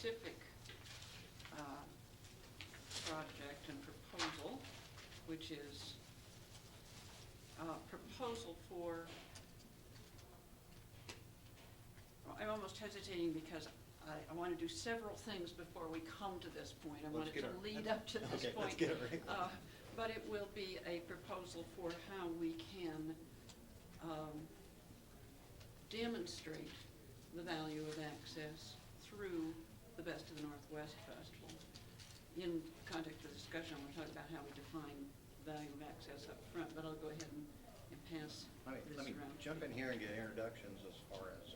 specific project and proposal, which is proposal for, well, I'm almost hesitating because I want to do several things before we come to this point. I want it to lead up to this point. Let's get it right. But it will be a proposal for how we can demonstrate the value of access through the Best of the Northwest Festival. In context of the discussion, we'll talk about how we define value of access up front, but I'll go ahead and pass Let me around. jump in here and get introductions as far as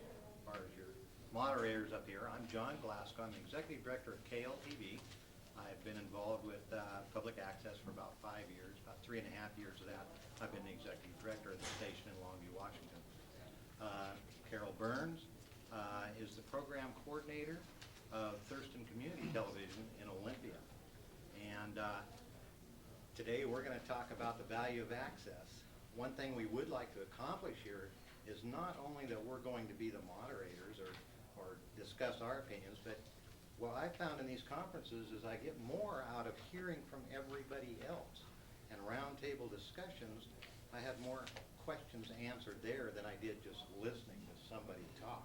your moderators up here. I'm John Glasgow. I'm the Executive Director of KLTV. I've been involved with public access for about 5 years. About 3.5 years of that, I've been the Executive Director of the station in Longview, Washington. Carol Burns is the Program Coordinator of Thurston Community Television in Olympia. And today we're going to talk about the value of access. One thing we would like to accomplish here is not only that we're going to be the moderators or discuss our opinions, but what I found in these conferences is I get more out of hearing from everybody else. And roundtable discussions, I have more questions answered there than I did just listening to somebody talk.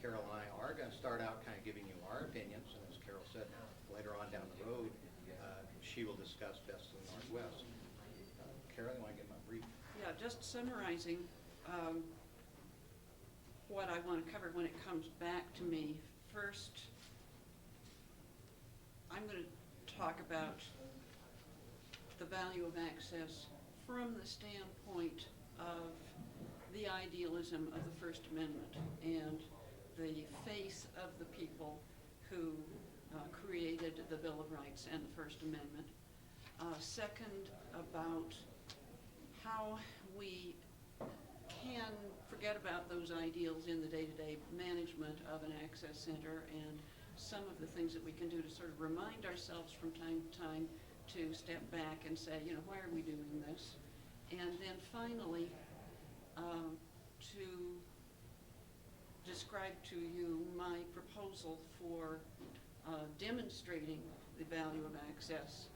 Carol and I are going to start out kind of giving you our opinions, and as Carol said, later on down the road, she will discuss Best of the Northwest. Carol, you want to give my brief? Yeah, just summarizing what I want to cover when it comes back to me. First, I'm going to talk about the value of access from the standpoint of the idealism of the First Amendment and the faith of the people who created the Bill of Rights and the First Amendment. Second, about how we can forget about those ideals in the day-to-day management of an access center, and some of the things that we can do to sort of remind ourselves from time to time to step back and say, you know, why are we doing this? And then finally, to describe to you my proposal for demonstrating the value of access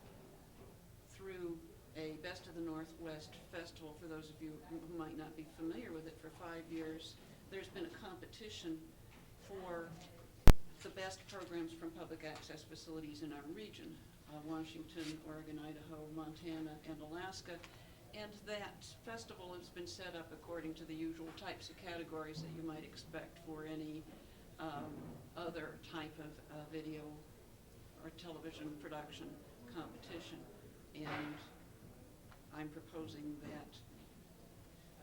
through a Best of the Northwest Festival. For those of you who might not be familiar with it, for 5 years, there's been a competition for the best programs from public access facilities in our region, Washington, Oregon, Idaho, Montana, and Alaska. And that festival has been set up according to the usual types of categories that you might expect for any other type of video or television production competition. And I'm proposing that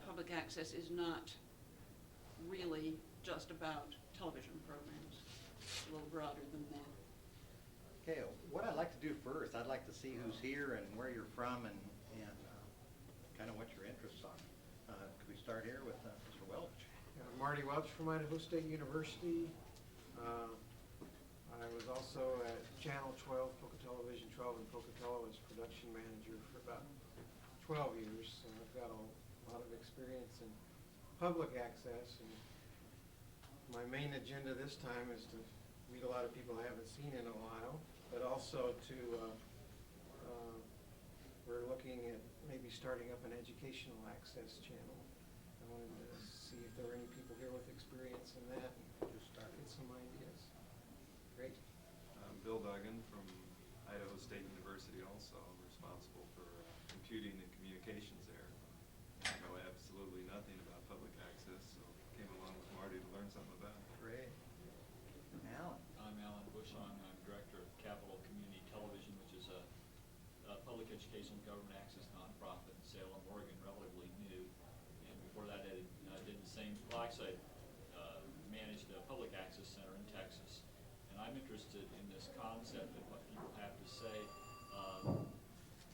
public access is not really just about television programs. It's a little broader than that. Okay, what I'd like to do first, I'd like to see who's here and where you're from and kind of what your interests are. Could we start here with Mr. Welch? Marty Welch from Idaho State University. I was also at Channel 12, Pocatello Vision 12 in Pocatello as production manager for about 12 years. So I've got a lot of experience in public access. And my main agenda this time is to meet a lot of people I haven't seen in a while, but also to we're looking at maybe starting up an educational access channel. I wanted to see if there were any people here with experience in that and just start with some ideas. Great. I'm Bill Duggan from Idaho State University, also responsible for computing and communications there. I know absolutely nothing about public access, so came along with Marty to learn something about it. Great. Alan? I'm Alan Bushong. I'm Director of Capital Community Television, which is a public education government access nonprofit in Salem, Oregon, relatively new. And before that, I did the same. Well, actually, I managed a public access center in Texas. And I'm interested in this concept and what people have to say,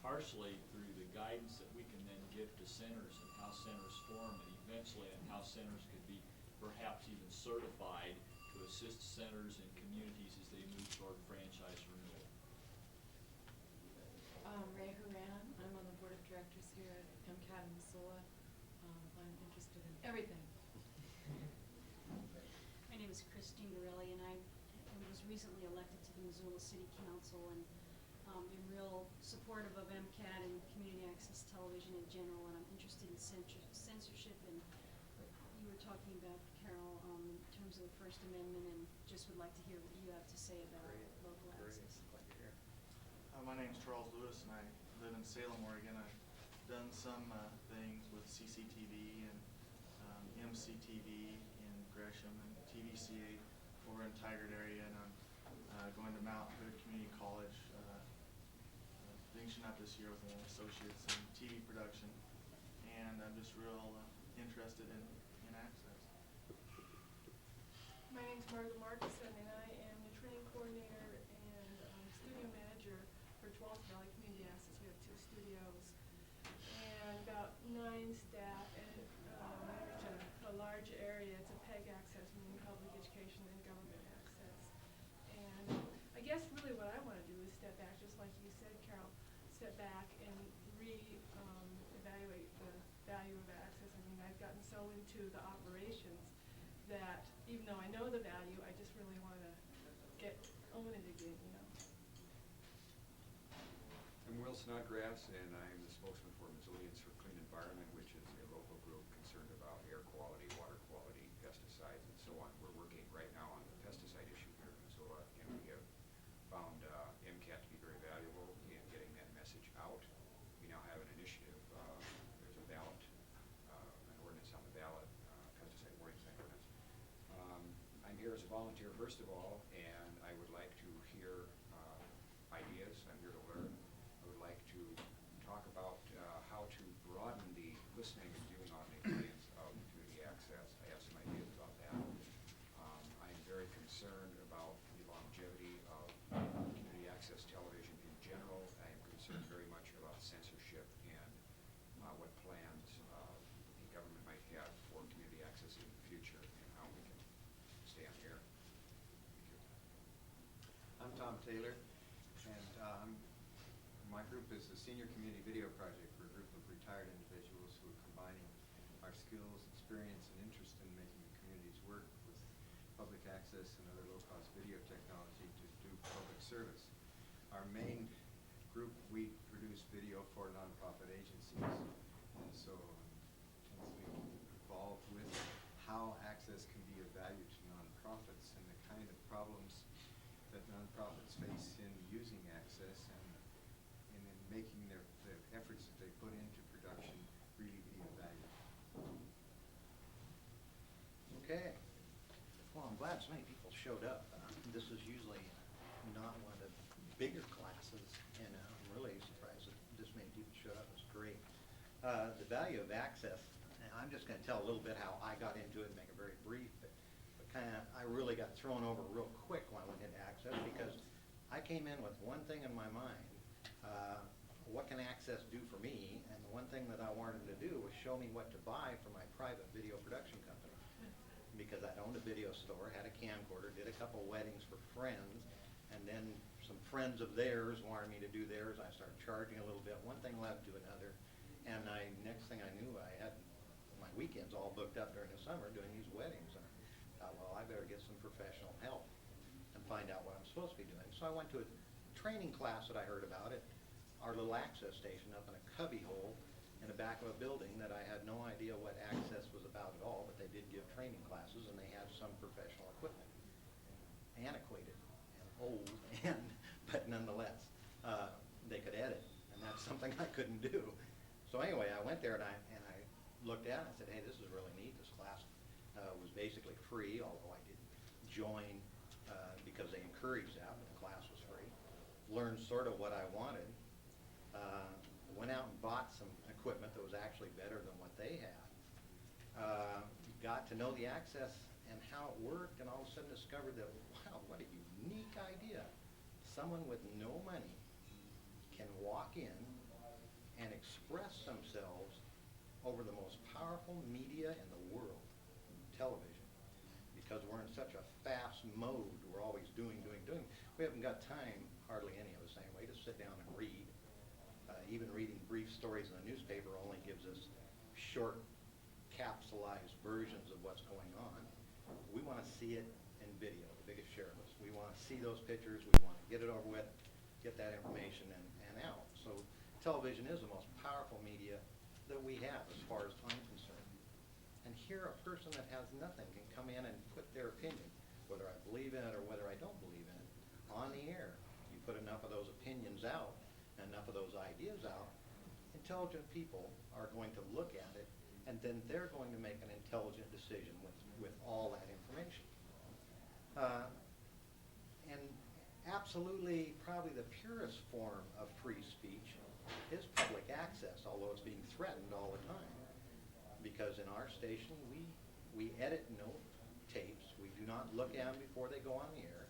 partially through the guidance that we can then give to centers and how centers form, and eventually and how centers could be perhaps even certified to assist centers and communities as they move toward franchise renewal. Ray Horan, I'm on the board of directors here at MCAT in Missoula. I'm interested in everything. My name is Christine Borelli, and I was was recently elected to the Missoula City Council, and am real supportive of MCAT and community access television in general, and I'm interested in censorship and what you were talking about, Carol, in terms of the First Amendment, and just would like to hear what you have to say about local access. Glad you're here. My name's Charles Lewis, and I live in Salem, Oregon. I've done some things with CCTV and MCTV in Gresham and TVCA over in Tigard area, and I'm going to Mount Hood Community College, finishing up this year with an associate's in TV production, and I'm just real interested in access. My name's Margaret Markison, and I am the training coordinator and studio manager for 12th Valley Community Access. We have 2 studios and about 9 staff, and manage a large area. It's a PEG access, meaning public education and government access. And I guess really what I want to do is step back, just like you said, Carol, step back and evaluate the value of access. I mean, I've gotten so into the operations that even though I know the value, I just really want to own it again, you know. I'm Will Snodgrass, and I'm the spokesman for Missoulians for Clean Environment, which is a local group concerned about air quality, water quality, pesticides, and so on. We're working right now on the pesticide issue here in Missoula, and we have found MCAT to be very valuable in getting that message out. We now have an initiative. There's a ballot, an ordinance on the ballot, pesticide warnings ordinance. I'm here as a volunteer, first of all, and I would like to hear ideas. I'm here to learn. I would like to talk about how to broaden the listening and viewing audience of community access. I have some ideas about that. I am very concerned about the longevity of community access television in general. I am concerned very much about censorship and what plans the government might have for community access in the future and how we can stay on the air. Thank you. I'm Tom Taylor, and my group is the Senior Community Video Project. We're a group of retired individuals who are combining our skills, experience, and interest in making the communities work with public access and other low-cost video technology to do public service. Our main group, we produce video for nonprofit agencies, and so intensely involved with how access can be of value to nonprofits and the kind of problems that nonprofits face in using access and in making the efforts that they put into production really be of value. Okay. Well, I'm glad so many people showed up. This is usually not one of the bigger classes, and I'm really surprised that this many people showed up. It's great. The value of access, and I'm just going to tell a little bit how I got into it and make it very brief, but I really got thrown over real quick when I went into access because I came in with one thing in my mind. What can access do for me? And the one thing that I wanted to do was show me what to buy for my private video production company. Because I'd owned a video store, had a camcorder, did a couple weddings for friends, and then some friends of theirs wanted me to do theirs. I started charging a little bit. One thing led to another, and next thing I knew, I had my weekends all booked up during the summer doing these weddings. And I thought, well, I better get some professional help and find out what I'm supposed to be doing. So I went to a training class that I heard about at our little access station up in a cubby hole in the back of a building that I had no idea what access was about at all, but they did give training classes, and they had some professional equipment. Antiquated and old, but nonetheless, they could edit, and that's something I couldn't do. So anyway, I went there and I looked at it and I said, hey, this is really neat. This class was basically free, although I didn't join because they encouraged that, but the class was free. Learned sort of what I wanted. Went out and bought some equipment that was actually better than what they had. Got to know the access and how it worked, and all of a sudden discovered that, wow, what a unique idea. Someone with no money can walk in and express themselves over the most powerful media in the world, television. Because we're in such a fast mode, we're always doing. We haven't got time, hardly any of us anyway, to sit down and read. Even reading brief stories in the newspaper only gives us short, capsulized versions of what's going on. We want to see it in video, the biggest share of us. We want to see those pictures, we want to get it over with, get that information and out. So television is the most powerful media that we have as far as I'm concerned. And here a person that has nothing can come in and put their opinion, whether I believe in it or whether I don't believe in it, on the air. You put enough of those opinions out, enough of those ideas out, intelligent people are going to look at it, and then they're going to make an intelligent decision with all that information. And absolutely, probably the purest form of free speech is public access, although it's being threatened all the time. Because in our station, we edit no tapes. We do not look at them before they go on the air.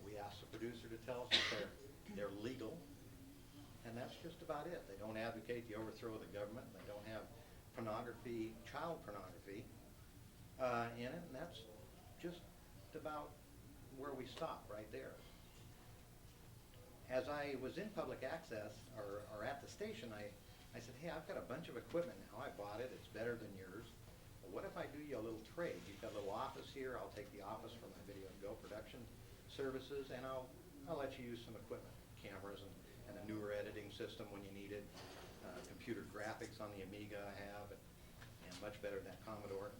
We ask the producer to tell us if they're legal, and that's just about it. They don't advocate the overthrow of the government. They don't have pornography, child pornography in it, and that's just about where we stop, right there. As I was in public access, or at the station, I said, hey, I've got a bunch of equipment now. I bought it. It's better than yours. But what if I do you a little trade? You've got a little office here. I'll take the office for my Video and Go production services, and I'll let you use some equipment, cameras and a newer editing system when you need it, computer graphics on the Amiga I have, and much better than that Commodore.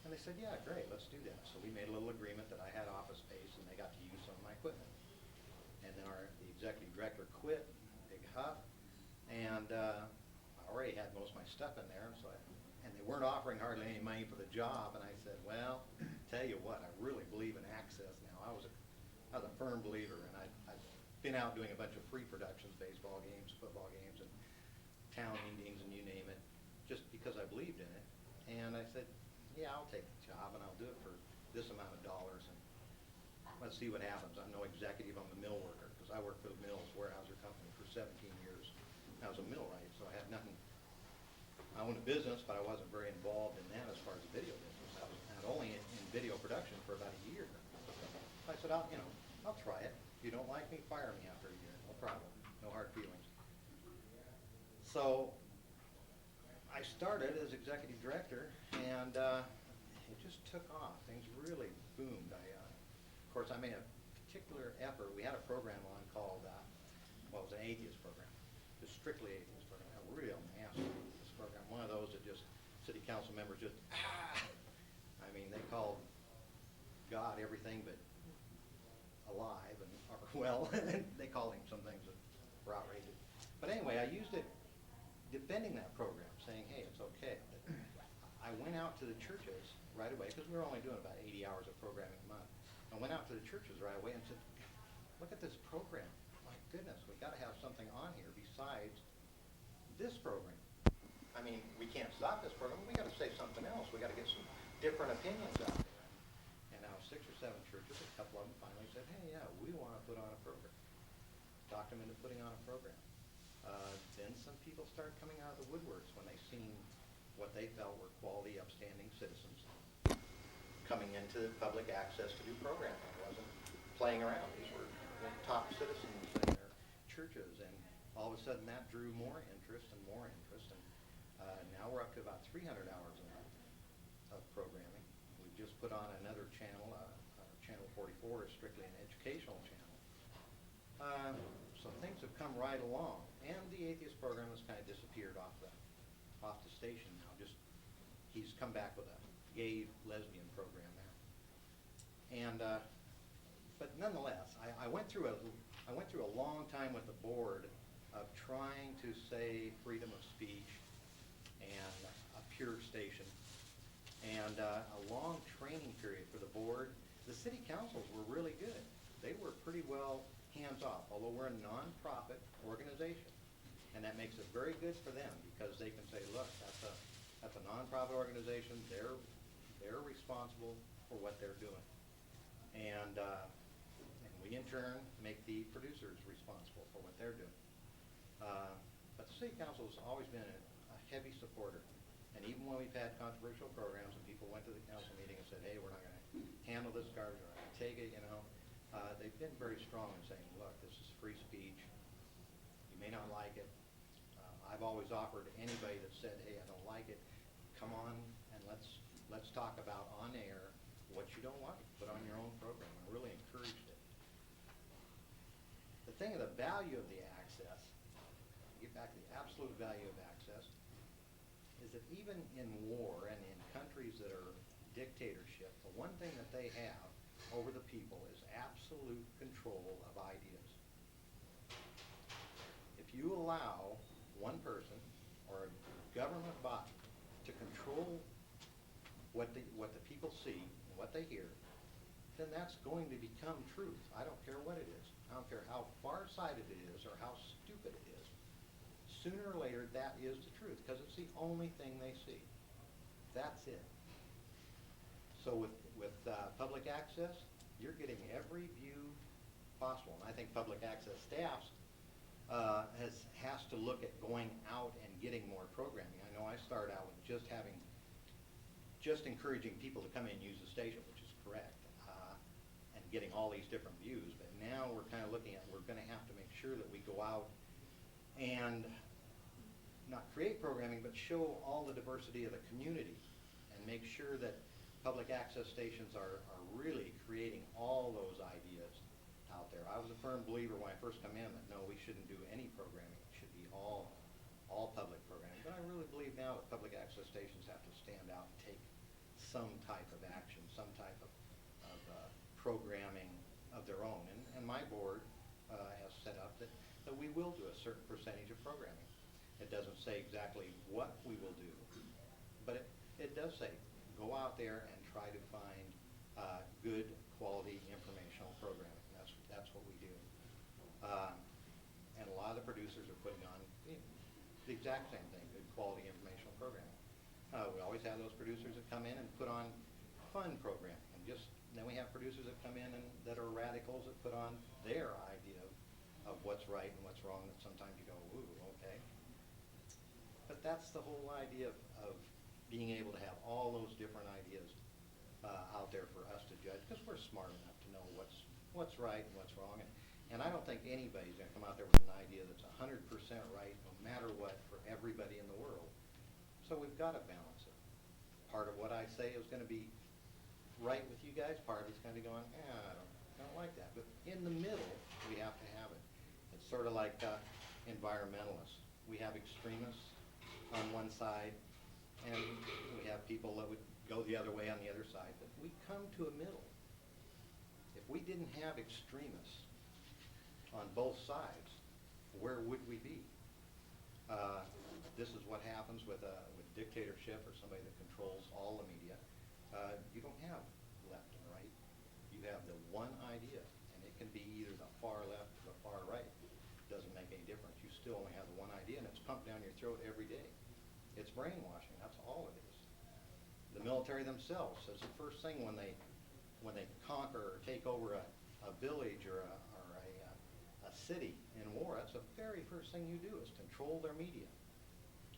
And they said, yeah, great, let's do that. So we made a little agreement that I had office space, and they got to use some of my equipment. And then the executive director quit, big huff, and I already had most of my stuff in there, and they weren't offering hardly any money for the job, and I said, well, tell you what, I really believe in access now. I was a firm believer, and I've been out doing a bunch of free productions, baseball games, football games, and town meetings, and you name it, just because I believed in it. And I said, yeah, I'll take the job, and I'll do it for this amount of dollars, and let's see what happens. I'm no executive, I'm a mill worker, because I worked for the Mills Warehouser Company for 17 years. I was a millwright, so I had nothing. I owned a business, but I wasn't very involved in that as far as the video business. I was not only in video production for about a year. I said, I'll try it. If you don't like me, fire me after a year. No problem. No hard feelings. So I started as executive director, and it just took off. Things really boomed. Of course, I made a particular effort. We had a program on called, well, it was an atheist program, just strictly atheist program, a real nasty atheist program. One of those that just city council members just, I mean, they called God everything but alive, and well, they called him some things that were outrageous. But anyway, I used it defending that program, saying, hey, it's okay. But I went out to the churches right away, because we were only doing about 80 hours of programming a month. I went out to the churches right away and said, look at this program. My goodness, we've got to have something on here besides this program. I mean, we can't stop this program. We've got to say something else. We've got to get some different opinions out there. And now 6 or 7 churches, a couple of them finally said, hey, yeah, we want to put on a program. Talked them into putting on a program. Then some people started coming out of the woodworks when they seen what they felt were quality, upstanding citizens coming into public access to do programming. It wasn't playing around. These were top citizens in their churches, and all of a sudden that drew more interest and more interest, and now we're up to about 300 hours a month of programming. We've just put on another channel, Channel 44 is strictly an educational channel. So things have come right along, and the atheist program has kind of disappeared off the station now. Just he's come back with a gay lesbian program now, and but nonetheless, I went through a long time with the board of trying to say freedom of speech and a pure station, and a long training period for the board. The city councils were really good. They were pretty well hands-off, although we're a non-profit organization. And that makes it very good for them, because they can say, look, that's a non-profit organization. They're responsible for what they're doing. And we, in turn, make the producers responsible for what they're doing. But the city council has always been a heavy supporter. And even when we've had controversial programs and people went to the council meeting and said, hey, we're not going to handle this garbage, we're not going to take it, they've been very strong in saying, look, this is free speech. You may not like it. I've always offered to anybody that said, hey, I don't like it, come on and let's talk about on air what you don't like. Put on your own program. I really encouraged it. thing of the value of the access, get back to the absolute value of access, is that even in war and in countries that are dictatorship, the one thing that they have over the people is absolute control of ideas. If you allow one person or a government body to control what the people see and what they hear, then that's going to become truth. I don't care what it is. I don't care how far-sighted it is or how stupid it is. Sooner or later, that is the truth, because it's the only thing they see. That's it. So with public access, you're getting every view possible. And I think public access staffs has to look at going out and getting more programming. I know I started out with just encouraging people to come in and use the station, which is correct, and getting all these different views. But now we're kind of looking at, we're going to have to make sure that we go out and not create programming, but show all the diversity of the community and make sure that public access stations are really creating all those ideas out there. I was a firm believer when I first come in that no, we shouldn't do any programming. It should be all public programming. But I really believe now that public access stations have to stand out and take some type of action, some type of programming of their own. And my board has set up that we will do a certain percentage of programming. It doesn't say exactly what we will do, but it does say go out there and try to find good quality informational programming. That's what we do. And a lot of the producers are putting on the exact same thing, good quality informational programming. We always have those producers that come in and put on fun programming, and then we have producers that come in and that are radicals that put on their idea of what's right and what's wrong, that sometimes you go, ooh, okay. But that's the whole idea of being able to have all those different ideas out there for us to judge, because we're smart enough to know what's right and what's wrong. And I don't think anybody's going to come out there with an idea that's 100% right no matter what for everybody in the world. So we've got to balance it. Part of what I say is going to be right with you guys, part of it's going to be going, I don't like that. But in the middle, we have to have it. It's sort of like environmentalists. We have extremists on one side, and we have people that would go the other way on the other side. But we come to a middle. If we didn't have extremists on both sides, where would we be? This is what happens with dictatorship or somebody that controls all the media. You don't have left and right. You have the one idea, and it can be either the far left or the far right. It doesn't make any difference. You still only have the one idea, and it's pumped down your throat every day. It's brainwashing. That's all it is. The military themselves says the first thing when they conquer or take over a village or a city in war, that's the very first thing you do is control their media,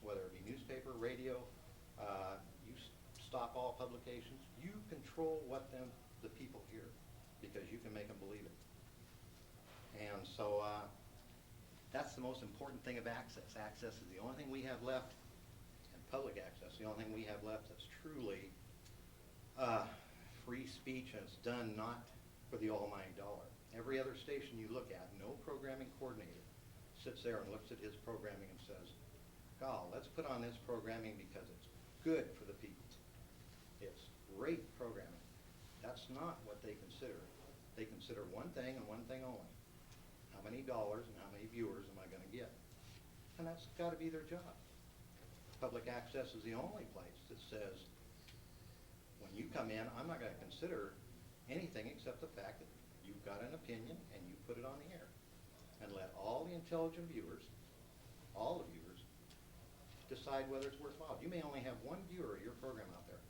whether it be newspaper, radio. You stop all publications. You control what the people hear, because you can make them believe it. And so that's the most important thing of access. Access is the only thing we have left, and public access, the only thing we have left that's truly free speech, and it's done not for the almighty dollar. Every other station you look at, no programming coordinator sits there and looks at his programming and says, "God, let's put on this programming because it's good for the people. It's great programming." That's not what they consider. They consider one thing and one thing only: how many dollars and how many viewers am I going to get? And that's got to be their job. Public access is the only place that says, when you come in, I'm not going to consider anything except the fact that you've got an opinion and you put it on the air. And let all the intelligent viewers, all the viewers, decide whether it's worthwhile. You may only have one viewer of your program out there,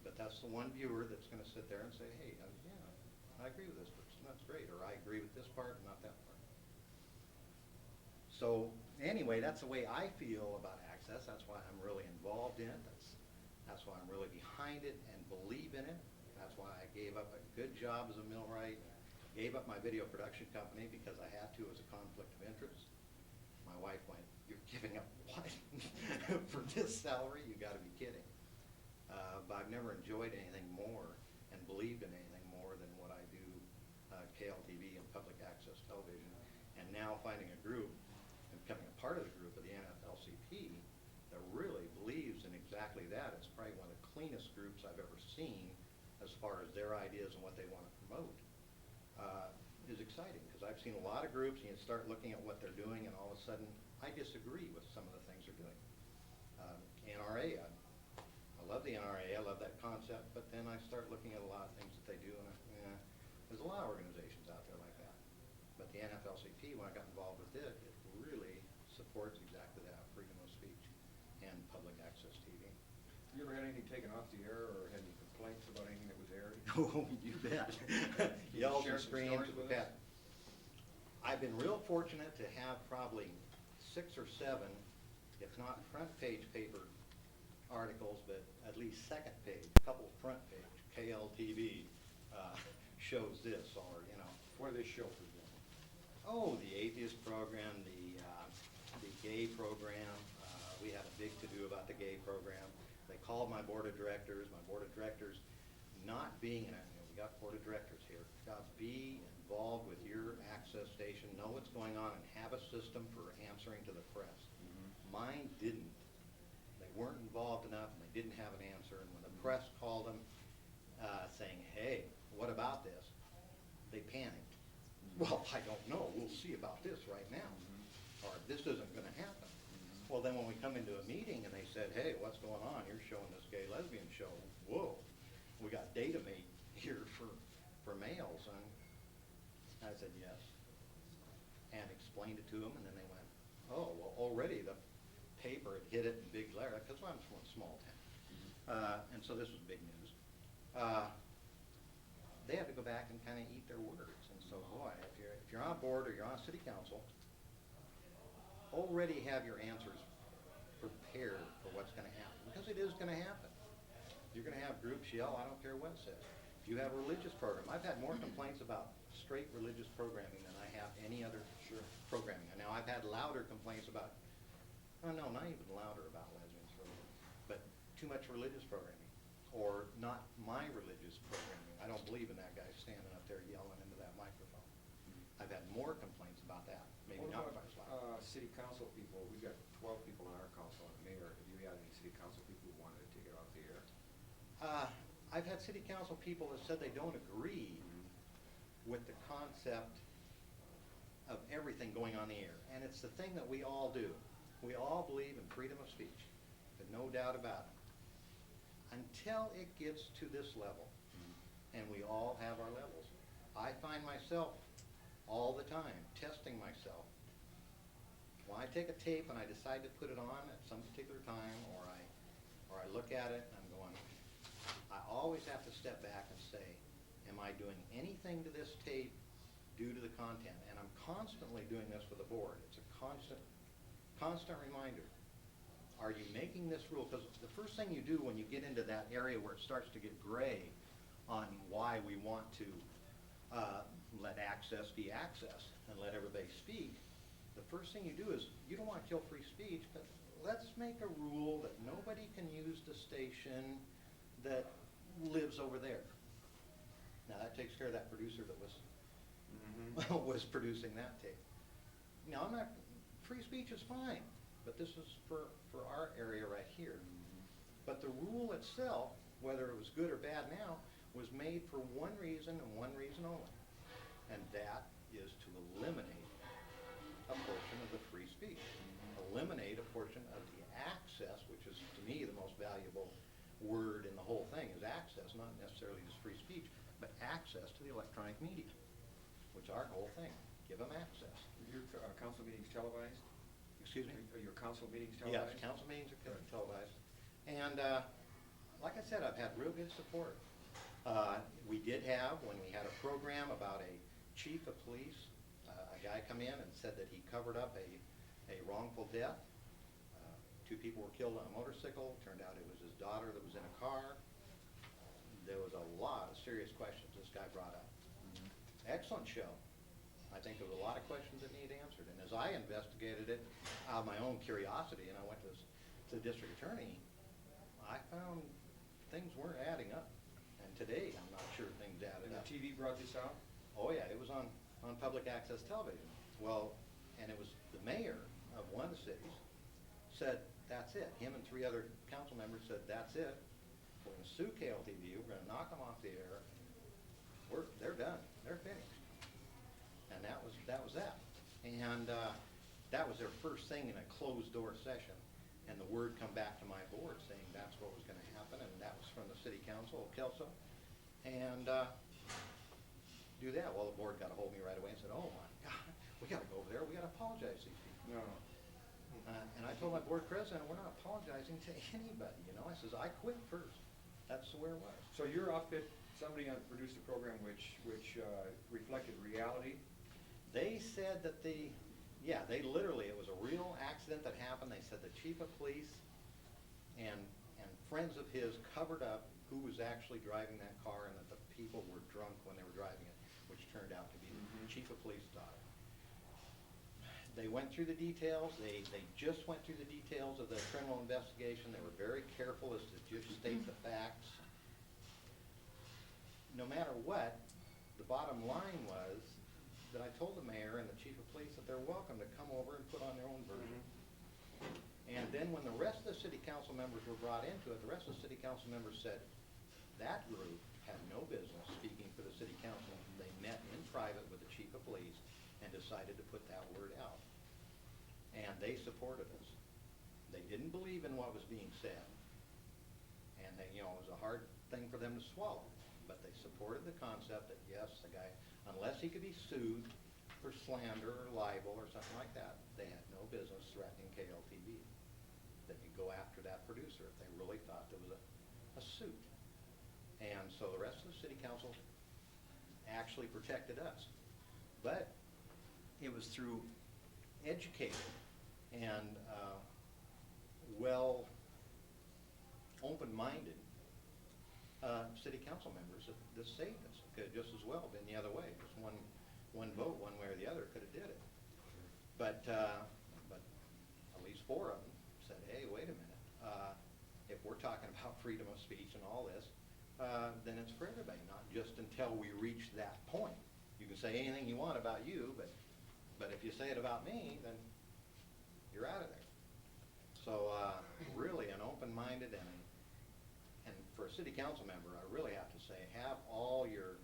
but that's the one viewer that's going to sit there and say, hey, yeah, I agree with this person, that's great, or I agree with this part, not that part. So anyway, that's the way I feel about access. That's why I'm really involved in it. That's why I'm really behind it and believe in it. That's why I gave up a good job as a millwright, gave up my video production company because I had to as a conflict of interest. My wife went, "You're giving up what? For this salary? You got to be kidding." But I've never enjoyed anything more and believed in anything more than what I do, KLTV and public access television, and and now finding a group and becoming a part of the group of the NFLCP that really believes in exactly that. It's probably one of the cleanest groups I've ever seen as far as their ideas and what they want to promote. Is exciting, because I've seen a lot of groups, and you start looking at what they're doing, and all of a sudden, I disagree with some of the things they're doing. NRA, I love the NRA, I love that concept, but then I start looking at a lot of things that they do, and there's a lot of organizations out there like that. But the NFLCP, when I got involved with it, it really supports exactly that, freedom of speech and public access TV. You ever had anything taken off the air or had any complaints about anything that was aired? Oh, you bet. Yells and screams. I've been real fortunate to have probably 6 or 7, if not front page paper articles, but at least second page, a couple front page, KLTV shows this, or, you know. What do they show, for example? Oh, the atheist program, the gay program. We had a big to-do about the gay program. They called my board of directors. My board of directors, not being in it, you know, we got board of directors here, got be involved with your access station, know what's going on, and have a system for answering to the press. Mine didn't. They weren't involved enough, and they didn't have an answer. And when the press called them saying, "Hey, what about this?" they panicked. Well, I don't know. We'll see about this right now, or this isn't going to happen. Well, then when we come into a meeting and they said, "Hey, what's going on? You're showing this gay lesbian show." Whoa, we got Datamate here for males, and I said yes, and explained it to them, and then they went, "Oh, well, already the paper had hit it in big letter," because I'm from a small town, and so this was big news. They have to go back and kind of eat their words, and so boy, if you're on board or you're on city council, already have your answers prepared for what's going to happen, because it is going to happen. You're going to have groups yell, "I don't care what it says." If you have a religious program, I've had more complaints about straight religious programming than I have any other programming. And now I've had louder complaints about, oh no, not even louder about lesbians, but too much religious programming, or not my religious programming. I don't believe in that guy standing up there yelling into that microphone. I've had more complaints about that, maybe What not about, quite as loud. city council people? We've got 12 people on our council and the mayor. Have you had any city council people who wanted to take it off the air? I've had city council people that said they don't agree with the concept of everything going on the air. And it's the thing that we all do. We all believe in freedom of speech, but no doubt about it. Until it gets to this level, and we all have our levels, I find myself all the time testing myself. When I take a tape and I decide to put it on at some particular time, or I look at it and I'm going, I always have to step back and say, am I doing anything to this tape due to the content? And I'm constantly doing this with the board. It's a constant reminder. Are you making this rule? Because the first thing you do when you get into that area where it starts to get gray on why we want to let access be access and let everybody speak, the first thing you do is, you don't want to kill free speech, but let's make a rule that nobody can use the station that lives over there. Now that takes care of that producer that was was producing that tape. Now free speech is fine, but this is for our area right here. But the rule itself, whether it was good or bad now, was made for one reason and one reason only, and that is to eliminate a portion of the free speech, eliminate a portion of the access, which is to me the most valuable word in the whole thing, is access, not necessarily just free speech, but access to the electronic media, which is our whole thing. Give them access. Your council meetings televised? Excuse me? Are your council meetings Yes, televised? council meetings are televised. And like I said, I've had real good support. We did have, when we had a program about a chief of police, a guy come in and said that he covered up a wrongful death. 2 people were killed on a motorcycle. Turned out it was his daughter that was in a car. There was a lot of serious questions this guy brought up. Excellent show. I think there was a lot of questions that need answered. And as I investigated it out of my own curiosity, and I went to the district attorney, I found things weren't adding up. And today, I'm not sure things added And up. the TV brought this out? Oh yeah, it was on public access television. Well, and it was the mayor of one of the cities said, that's it. Him and 3 other council members said, that's it. We're gonna sue KLTV, we're gonna knock them off the air. They're done, they're finished. And that was that. And that was their first thing in a closed door session. And the word come back to my board saying that's what was gonna happen, and that was from the city council of Kelso. And do that. Well, the board got a hold of me right away and said, oh my God, we gotta go over there, we gotta apologize to these people. No. And I told my board president, we're not apologizing to anybody, you know. I says, I quit first. That's where it was. So your outfit, somebody produced a program which reflected reality? They said that they literally, it was a real accident that happened. They said the chief of police and friends of his covered up who was actually driving that car, and that the people were drunk when they were driving it, which turned out to be the chief of police's daughter. They went through the details. They just went through the details of the criminal investigation. They were very careful as to just state the facts. No matter what, the bottom line was that I told the mayor and the chief of police that they're welcome to come over and put on their own version. And then when the rest of the city council members were brought into it, the rest of the city council members said that group had no business speaking for the city council. They met in private with the chief of police and decided to put that word out. And they supported us. They didn't believe in what was being said. And they, it was a hard thing for them to swallow. But they supported the concept that, yes, the guy, unless he could be sued for slander or libel or something like that, they had no business threatening KLTV. They could go after that producer if they really thought there was a suit. And so the rest of the city council actually protected us. But it was through educated and open-minded city council members that saved us. It could have just as well been the other way. Just one vote, one way or the other, could have did it. But at least 4 of them said, hey, wait a minute. If we're talking about freedom of speech and all this, then it's for everybody, not just until we reach that point. You can say anything you want about you, but if you say it about me, then you're out of there. So really an open-minded and for a city council member, I really have to say, have all your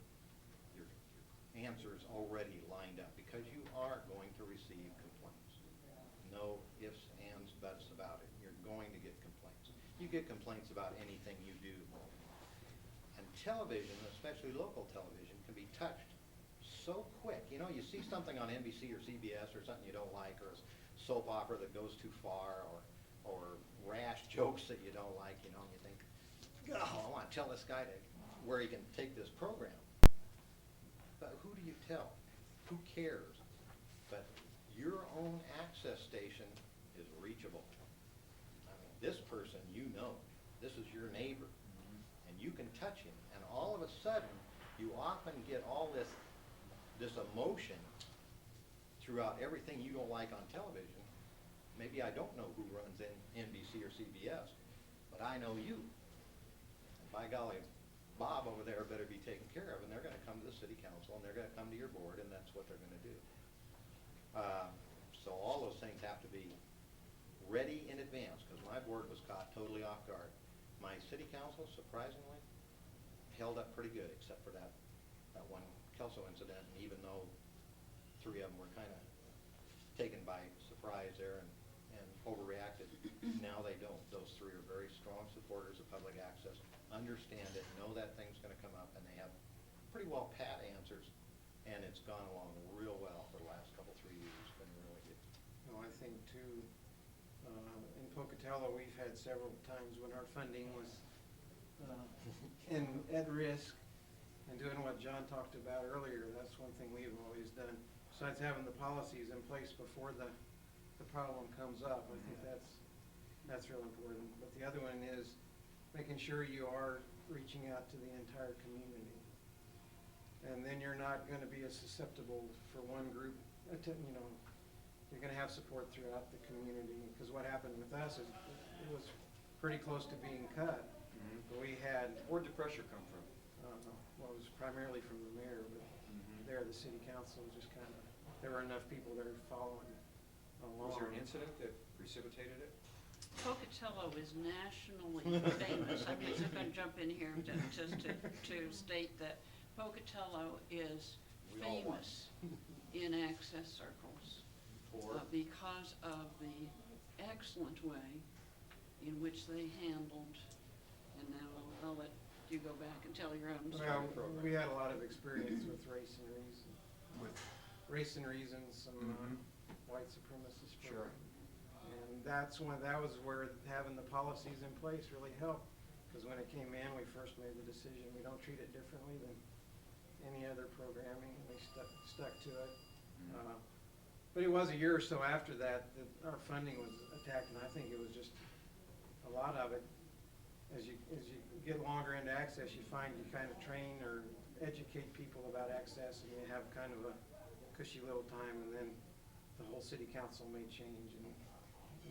answers already lined up, because you are going to receive complaints. No ifs, ands, buts about it. You're going to get complaints. You get complaints about anything you do. And television, especially local television, can be touched so quick. You see something on NBC or CBS or something you don't like, or a soap opera that goes too far, or rash jokes that you don't like, and you think, oh, I want to tell this guy where he can take this program. But who do you tell? Who cares? But your own access station is reachable. I mean, this person this is your neighbor, and you can touch him, and all of a sudden, you often get all this emotion throughout everything you don't like on television. Maybe I don't know who runs NBC or CBS, but I know you. And by golly, Bob over there better be taken care of, and they're going to come to the city council, and they're going to come to your board, and that's what they're going to do. So all those things have to be ready in advance, because my board was caught totally off guard. My city council, surprisingly, held up pretty good, except for that one Kelso incident, and even though 3 of them were kind of taken by surprise there and overreacted, now they don't. Those 3 are very strong supporters of public access, understand it, know that thing's going to come up, and they have pretty well pat answers, and it's gone along real well for the last 3 years. It's been really good. I think too, in Pocatello, we've had several times when our funding was at risk, and doing what John talked about earlier. That's one thing we've always done. Besides having the policies in place before the problem comes up, I think that's real important. But the other one is making sure you are reaching out to the entire community, and then you're not going to be as susceptible for one group. You're going to have support throughout the community, because what happened with us is it was pretty close to being cut. But we had, where'd the pressure come from? well, it was primarily from the mayor, but there the city council just kind of there were enough people there following along. Was there an incident that precipitated it? Pocatello is nationally famous. I'm just going to jump in here just to state that Pocatello is We all won. famous in access circles because of the excellent way in which they handled, and now I'll let you go back and tell your own story. Well, we had a lot of experience with Race and Reason. With Race and Reason, some Mhm. white supremacist Sure. program. And that was where having the policies in place really helped. Because when it came in, we first made the decision, we don't treat it differently than any other programming, and we stuck to it. Mhm. But it was a year or so after that our funding was attacked, and I think it was just a lot of it. As you get longer into access, you find you kind of train or educate people about access, and you have kind of a cushy little time, and then the whole city council may change, and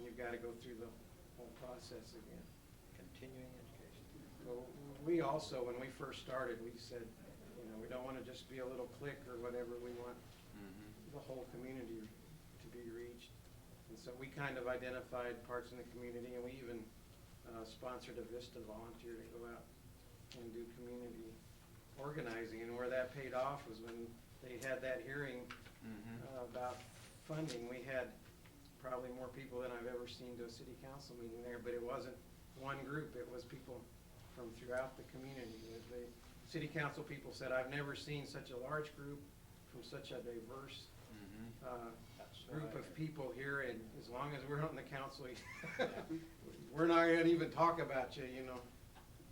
you've got to go through the whole process again. Continuing education. So we also, when we first started, we said, we don't want to just be a little clique or whatever. We want the whole community to be reached. And so we kind of identified parts in the community, and we even sponsored a VISTA volunteer to go out and do community organizing. And where that paid off was when they had that hearing about funding. We had probably more people than I've ever seen to a city council meeting there, but it wasn't one group. It was people from throughout the community. The city council people said, I've never seen such a large group from such a diverse group of people here, and as long as we're on the council, we're not gonna even talk about you,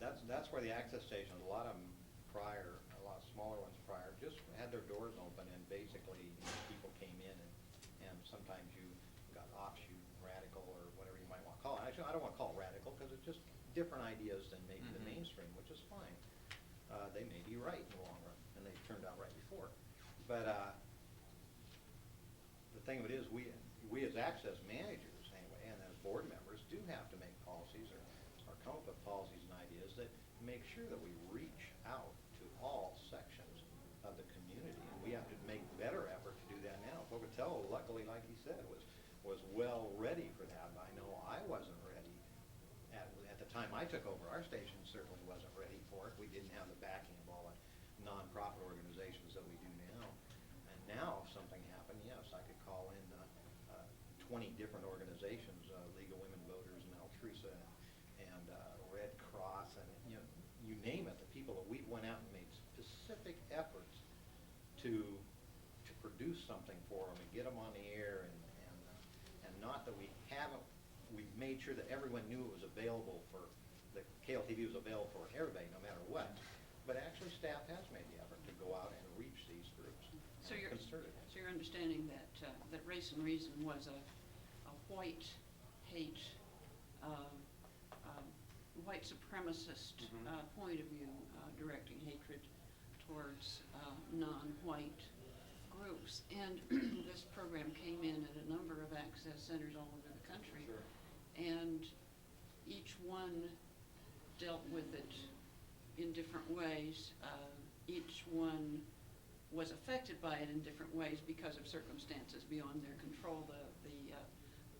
That's where the access stations, a lot of them prior, a lot of smaller ones prior, just had their doors open, and basically people came in, and sometimes you got offshoot, radical, or whatever you might want to call it. Actually, I don't want to call it radical, because it's just different ideas than maybe the mainstream, which is fine. They may be right in the long run, and they've turned out right before. But the thing of it is, we as access managers anyway, and as board members, do have to make policies or come up with policies and ideas that make sure that we reach out to all sections of the community. And we have to make better effort to do that now. Pocatello, luckily, like he said, was well ready for that. I know I wasn't ready at the time I took over. Our station certainly wasn't ready for it. We didn't have the backing of all the nonprofit organizations that we do now. And now, if something happened, yes, I could call in 20 different organizations, League of Women Voters and Altruisa and Red Cross, and you name it, the people that we went out and made specific efforts to produce something for them and get them on the air, and not that we've made sure that everyone knew it was available for, that KLTV was available for everybody, no matter what. But actually, staff has made the effort to go out and reach these groups. So you're concerted. So you're understanding that that Race and Reason was a white hate, white supremacist point of view, directing hatred towards non-white groups. And this program came in at a number of access centers all over the country. Sure. And each one dealt with it in different ways. Each one was affected by it in different ways because of circumstances beyond their control, the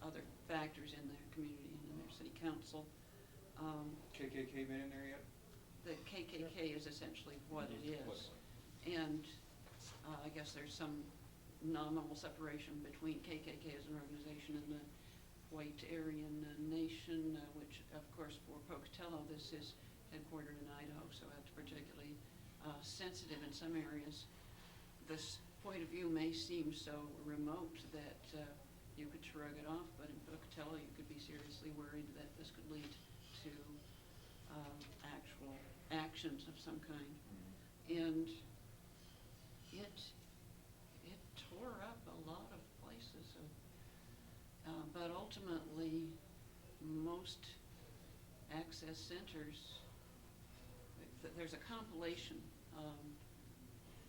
other factors in their community and in their city council. KKK been in there yet? The KKK is essentially what it is. And I guess there's some nominal separation between KKK as an organization and the White Aryan Nation, which, of course, for Pocatello, this is headquartered in Idaho, so that's particularly sensitive in some areas. This point of view may seem so remote that you could shrug it off, but in Pocatello, you could be seriously worried that this could lead to actual actions of some kind. And it tore up a lot of places, but ultimately, most access centers, there's a compilation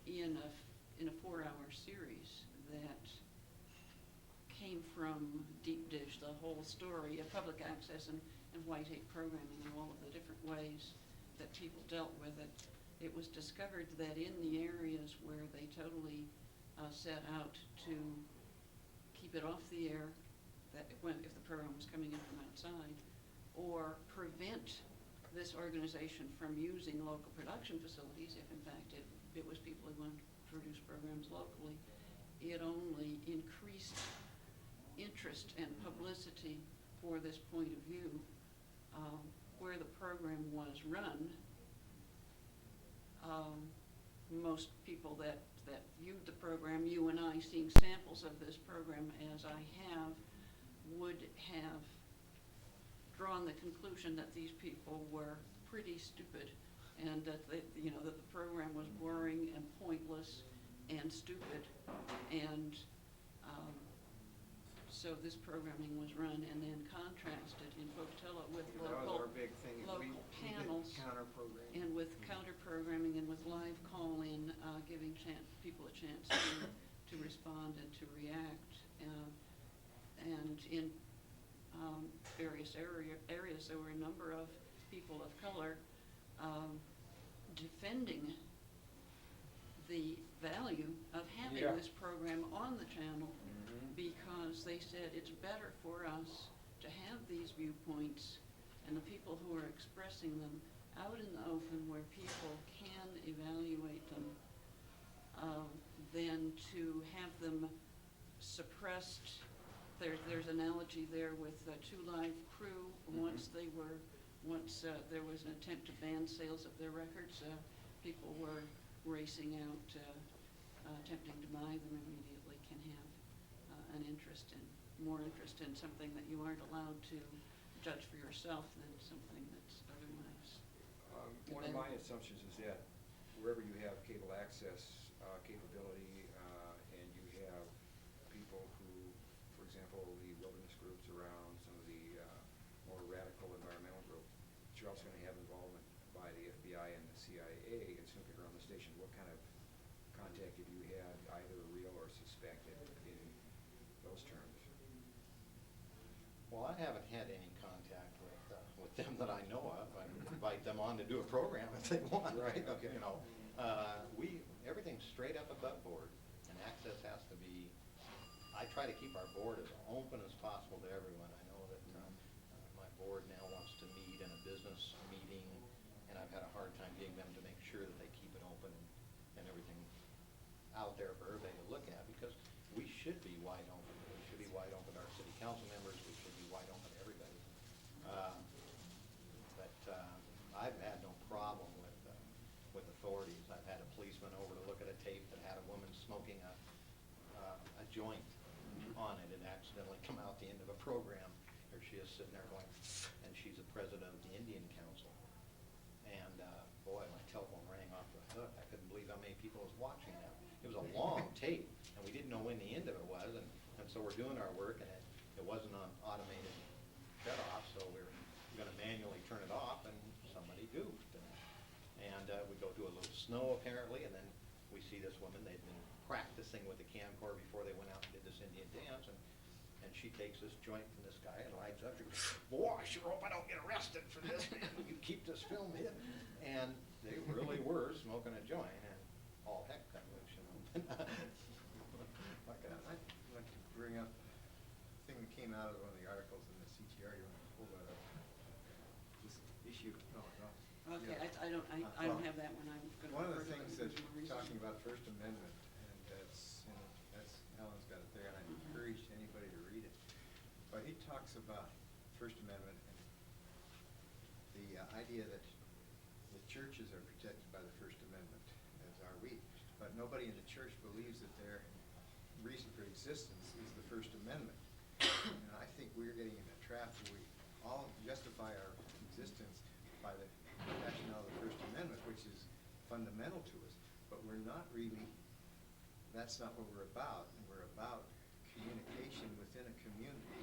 in a 4-hour series that came from Deep Dish, the whole story of public access and white hate programming and all of the different ways that people dealt with it. It was discovered that in the areas where they totally set out to keep it off the air if the program was coming in from outside, or prevent this organization from using local production facilities if in fact it was people who wanted to produce programs locally. It only increased interest and publicity for this point of view. Where the program was run, most people that viewed the program, you and I seeing samples of this program as I have, would have drawn the conclusion that these people were pretty stupid, and that that the program was boring and pointless and stupid, and so this programming was run and then contrasted in Pocatello with That was local our big thing, is we did panels counter programming. and with counter programming and with live call-in, giving people a chance to respond and to react, and in various areas there were a number of people of color defending the value of having this program on the channel, because they said it's better for us to have these viewpoints and the people who are expressing them out in the open where people can evaluate them, than to have them suppressed. There's analogy there with Two Live Crew. Once there was an attempt to ban sales of their records, people were racing out, attempting to buy them immediately, can have more interest in something that you aren't allowed to judge for yourself than something that's otherwise. One of my assumptions is that wherever you have cable access capability, and you have people who, for example, the wilderness groups around, some of the more radical environmental groups, but you're also going to have involvement by the FBI and the CIA and snooping around the station. What kind of contact have you had, either real or suspected, in those terms? Well, I haven't had any contact with them that I know of. I invite them on to do a program if they want. Right, okay. Everything's straight up above board, and access has to be, I try to keep our board as open as possible to everyone. I know that my board now wants to meet in a business meeting, and I've had a hard time getting them to make sure that they keep it open and everything out there for everybody to look at, because we should be wide open. We should be wide open to our city council members. We should be wide open to everybody. I've had no problem with authorities. I've had a policeman over to look at a tape that had a woman smoking a joint on it. It accidentally come out the end of a program. There she is sitting there going, and she's the president of the Indian Council. And boy, my telephone rang off the hook. I couldn't believe how many people was watching that. It was a long tape, and we didn't know when the end of it was, and so we're doing our work, and it wasn't on automated shut-off, so we're going to manually turn it off, and somebody goofed. And we go through a little snow, apparently, and then we see this woman. They'd been practicing with the camcorder before they went out and did this Indian dance, and she takes this joint from this guy and lights up. She goes, "Boy, I sure hope I don't get arrested for this, man. You keep this film hidden." And they really were smoking a joint, and all heck got loose, you know. I'd like to bring up a thing that came out of one of the articles in the CTR. You want to pull that up? This issue. No. Okay, Yeah. I don't have that one. I'm going to. One of the things that talking about First Amendment, and that's Alan's got it there, and I'd encourage anybody to read it. But he talks about First Amendment and the idea that the churches are protected by the First Amendment, as are we. But nobody in the church believes that their reason for existence is the First Amendment. And I think we're getting in a trap where we all justify our existence by the rationale of the First Amendment, which is fundamental to us, but we're not really, that's not what we're about. And we're about communication within a community.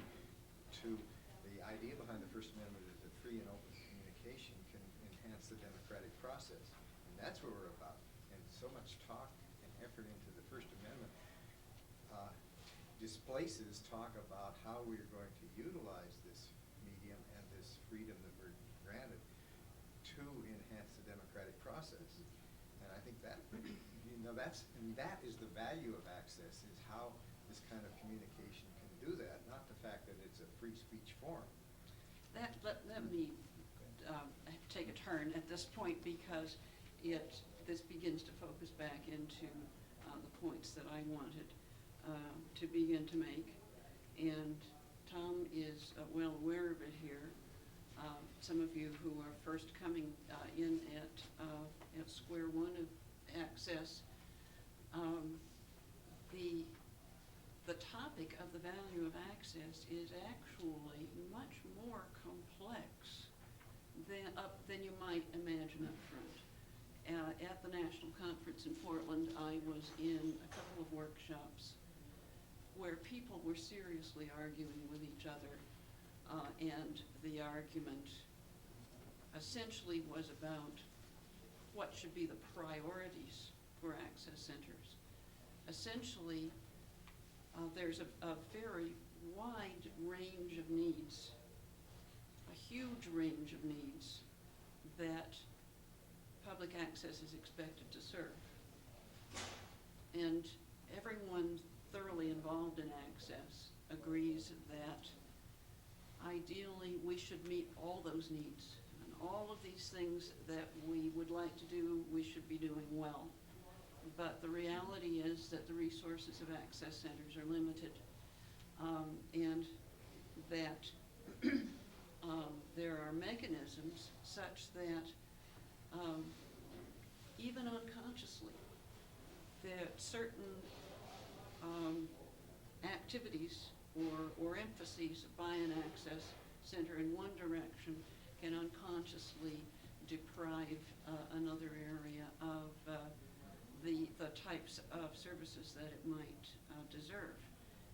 To the idea behind the First Amendment is that free and open communication can enhance the democratic process. And that's what we're about. And so much talk and effort into the First Amendment displaces talk about how we're going to utilize this medium and this freedom that we're granted to enhance the democratic process. And I think that, and that is the value of access, is how this kind of communication can do that, not the fact that it's a free speech forum. Let me take a turn at this point, because this begins to focus back into the points that I wanted to begin to make. And Tom is well aware of it here. Some of you who are first coming in at square one of access, the topic of the value of access is actually much more complex than you might imagine up front. At the national conference in Portland, I was in a couple of workshops where people were seriously arguing with each other, and the argument essentially was about what should be the priorities for access centers. Essentially, there's a very wide range of needs, a huge range of needs that public access is expected to serve. And everyone thoroughly involved in access agrees that ideally we should meet all those needs. And all of these things that we would like to do, we should be doing well. But the reality is that the resources of access centers are limited, and that there are mechanisms such that even unconsciously, that certain activities or emphases by an access center in one direction can unconsciously deprive another area of the types of services that it might deserve.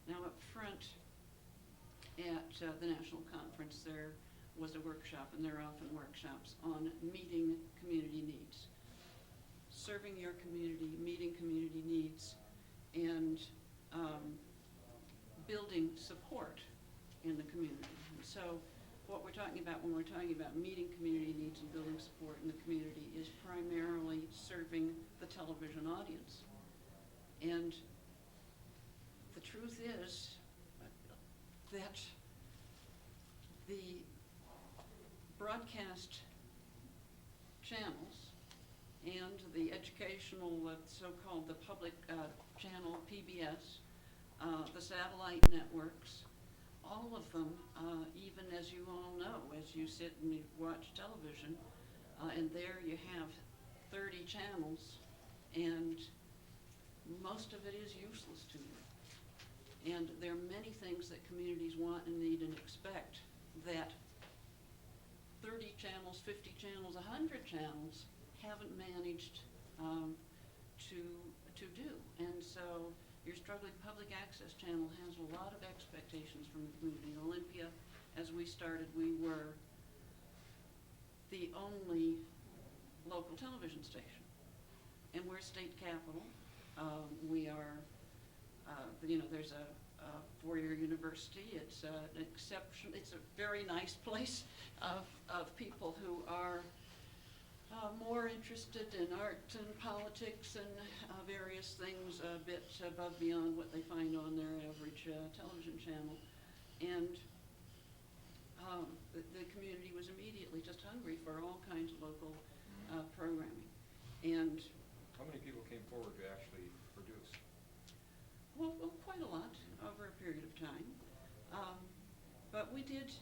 Now, up front at the national conference, there was a workshop, and there are often workshops on meeting community needs, serving your community, meeting community needs, and building support in the community. And so what we're talking about when we're talking about meeting community needs and building support in the community is primarily serving the television audience. And the truth is that the broadcast channels and the educational, so-called the public channel, PBS, the satellite networks, all of them, even as you all know, as you sit and you watch television, and there you have 30 channels, and most of it is useless to you. And there are many things that communities want and need and expect that 30 channels, 50 channels, 100 channels haven't managed to do. And so your struggling public access channel has a lot of expectations from the community. In Olympia, as we started, we were the only local television station. And we're state capital. We are, there's a four-year university. It's an exception. It's a very nice place of people who are more interested in art and politics and various things a bit above beyond what they find on their average television channel. And the community was immediately just hungry for all kinds of local programming. And How many people came forward to actually produce? well, quite a lot over a period of time. But we did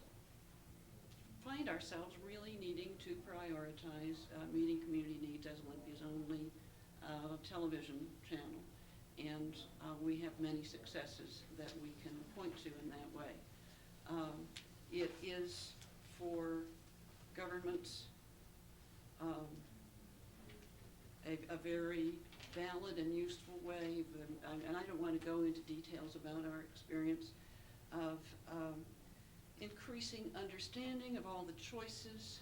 find ourselves really needing to prioritize meeting community needs as Olympia's only television channel. And we have many successes that we can point to in that way. It is for governments a very valid and useful way, and I don't want to go into details about our experience of increasing understanding of all the choices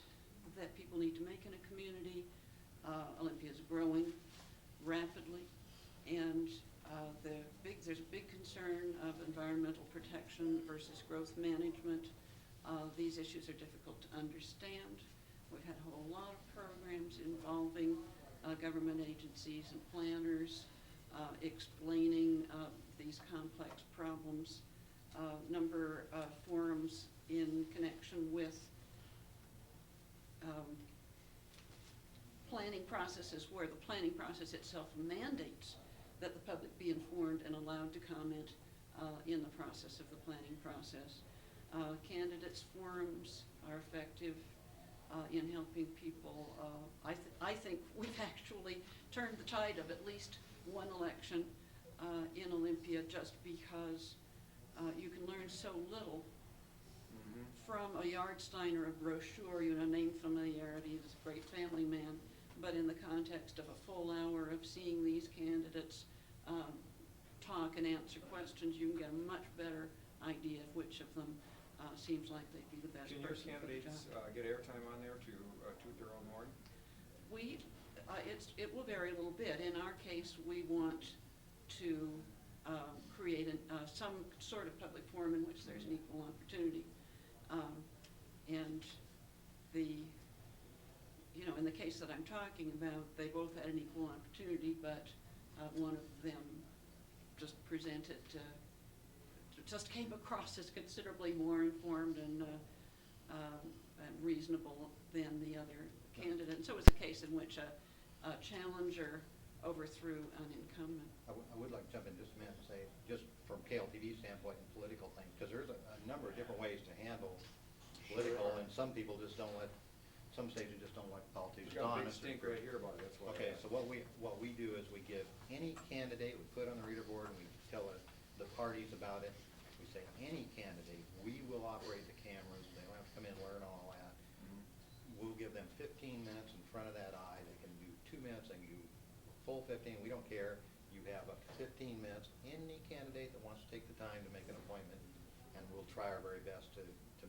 that people need to make in a community. Olympia is growing rapidly, and there's a big concern of environmental protection versus growth management. These issues are difficult to understand. We've had a whole lot of programs involving government agencies and planners, explaining these complex problems. Number of forums in connection with planning processes where the planning process itself mandates that the public be informed and allowed to comment in the process of the planning process. Candidates forums are effective in helping people. I think we've actually turned the tide of at least one election in Olympia, just because you can learn so little from a yard sign or a brochure, name familiarity, this great family man, but in the context of a full hour of seeing these candidates talk and answer questions, you can get a much better idea of which of them seems like they'd be the best Can your person for the candidates job. get airtime on there to toot their own horn? It will vary a little bit. In our case, we want to create some sort of public forum in which there's an equal opportunity. And in the case that I'm talking about, they both had an equal opportunity, but one of them just just came across as considerably more informed and reasonable than the other candidate. And so it was a case in which a challenger overthrew an incumbent. I would like to jump in just a minute and say, just from KLTV standpoint and political things, because there's a number of different ways to handle political, and some people just don't let, some states just don't let politicians We've got a on. big stink right here about it, that's why. Okay, so what we do is we give any candidate, we put on the reader board, and we tell the parties about it. We say, any candidate, we will operate the cameras, they don't have to come in, learn all that. We'll give them 15 minutes in front of that eye. They can do 2 minutes, they can do full 15, we don't care. You have up to 15 minutes. Any candidate that wants to take the time to make an appointment, and we'll try our very best to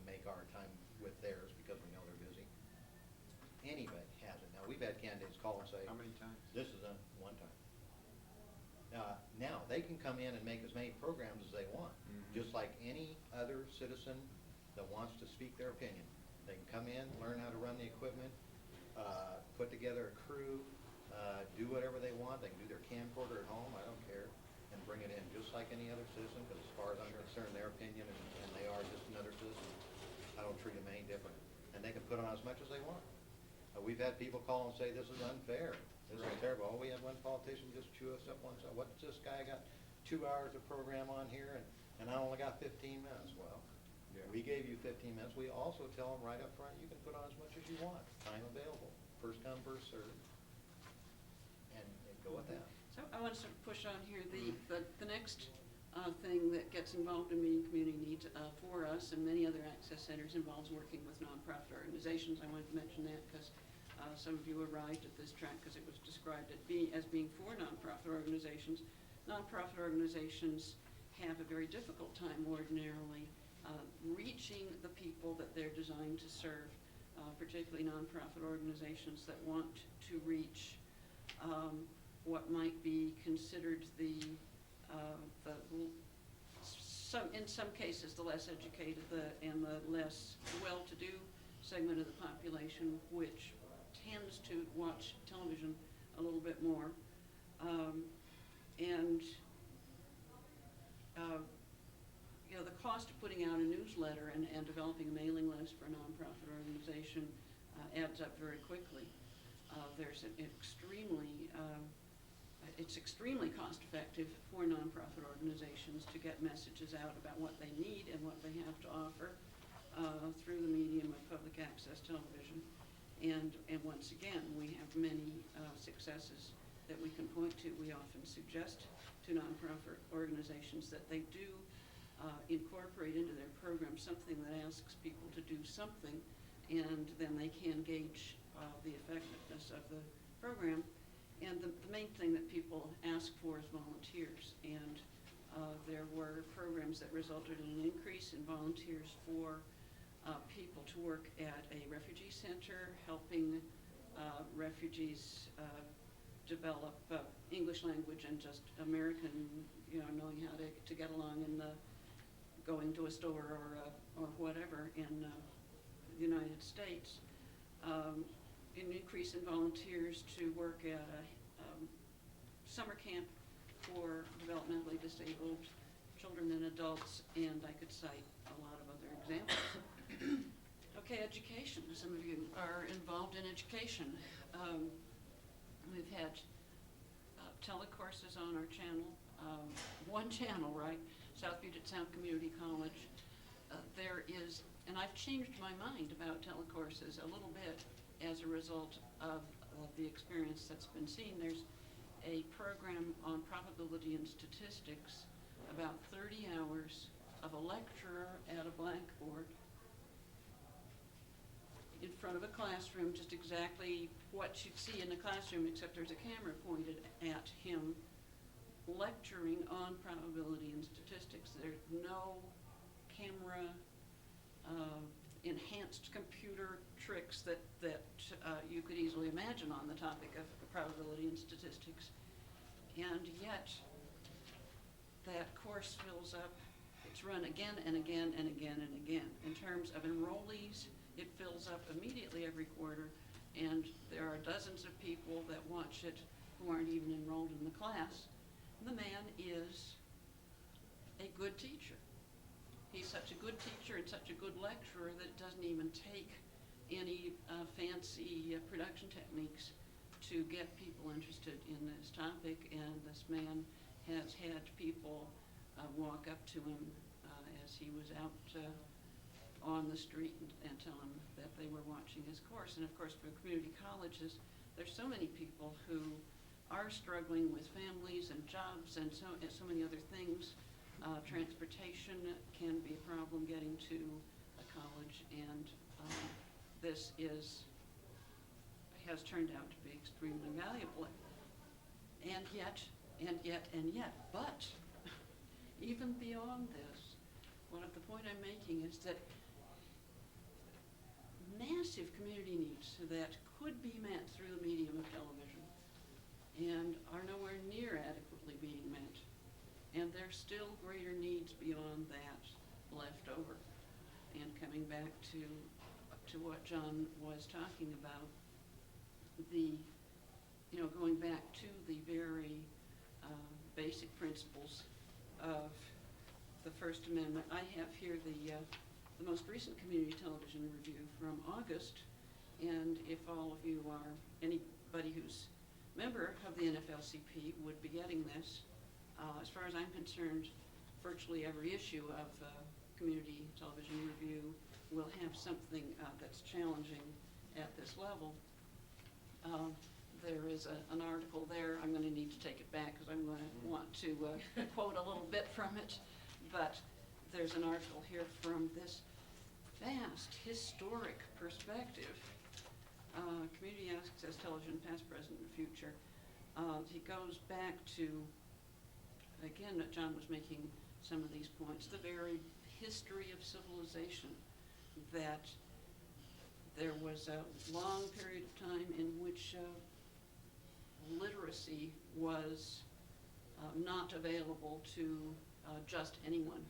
make our time with theirs, because we know they're busy. Anybody has it. Now, we've had candidates call and say, How many times? this is done one time. Now, they can come in and make as many programs as they want, just like any other citizen that wants to speak their opinion. They can come in, learn how to run the equipment, put together a crew, do whatever they want. They can do their camcorder at home, I don't care, and bring it in just like any other citizen, because as far as I'm concerned, their opinion, and they are just another citizen. I don't treat them any different. And they can put on as much as they want. We've had people call and say, this is unfair. This is terrible. Oh, we had one politician just chew us up once. What's this guy got 2 hours of program on here, and I only got 15 minutes? Well, Yeah. we gave you 15 minutes. We also tell them right up front, you can put on as much as you want. Time available. First come, first served. And go with that. So I want to sort of push on here. The next thing that gets involved in meeting community needs for us and many other access centers involves working with nonprofit organizations. I wanted to mention that because some of you arrived at this track because it was described as being for nonprofit organizations. Nonprofit organizations have a very difficult time ordinarily reaching the people that they're designed to serve, particularly nonprofit organizations that want to reach what might be considered in some cases the less educated and the less well-to-do segment of the population, which tends to watch television a little bit more. The cost of putting out a newsletter and developing a mailing list for a nonprofit organization adds up very quickly. It's extremely cost-effective for nonprofit organizations to get messages out about what they need and what they have to offer through the medium of public access television. And once again, we have many successes that we can point to. We often suggest to nonprofit organizations that they do incorporate into their program something that asks people to do something, and then they can gauge the effectiveness of the program. And the main thing that people ask for is volunteers. And there were programs that resulted in an increase in volunteers for people to work at a refugee center, helping refugees develop English language and just American, knowing how to get along in going to a store or whatever in the United States. an increase in volunteers to work at a summer camp for developmentally disabled children and adults, and I could cite a lot of other examples. Okay, education. Some of you are involved in education. We've had telecourses on our channel, one channel, right? South Puget Sound Community College. There is, and I've changed my mind about telecourses a little bit as a result of the experience that's been seen. There's a program on probability and statistics, about 30 hours of a lecturer at a blackboard in front of a classroom, just exactly what you'd see in the classroom, except there's a camera pointed at him lecturing on probability and statistics. There's no camera enhanced computer tricks that you could easily imagine on the topic of probability and statistics. And yet, that course fills up. It's run again and again and again and again. In terms of enrollees, it fills up immediately every quarter, and there are dozens of people that watch it who aren't even enrolled in the class. The man is a good teacher. He's such a good teacher and such a good lecturer that it doesn't even take any fancy production techniques to get people interested in this topic, and this man has had people walk up to him as he was out on the street and tell him that they were watching his course. And of course, for community colleges, there's so many people who are struggling with families and jobs and so many other things. Transportation can be a problem getting to a college, and this has turned out to be extremely valuable. And yet, but even beyond this, the point I'm making is that massive community needs that could be met through the medium of television and are nowhere near adequately being met. And there's still greater needs beyond that left over. And coming back to what John was talking about, going back to the very basic principles of the First Amendment, I have here the most recent community television review from August, and if all of you are, anybody who's member of the NFLCP would be getting this. As far as I'm concerned, virtually every issue of community television review will have something that's challenging at this level. There is an article there. I'm going to need to take it back because I'm going to want to quote a little bit from it. But there's an article here from this vast, historic perspective, community access television, past, present, and future. He goes back to, again, John was making some of these points, the very history of civilization, that there was a long period of time in which literacy was not available to just anyone.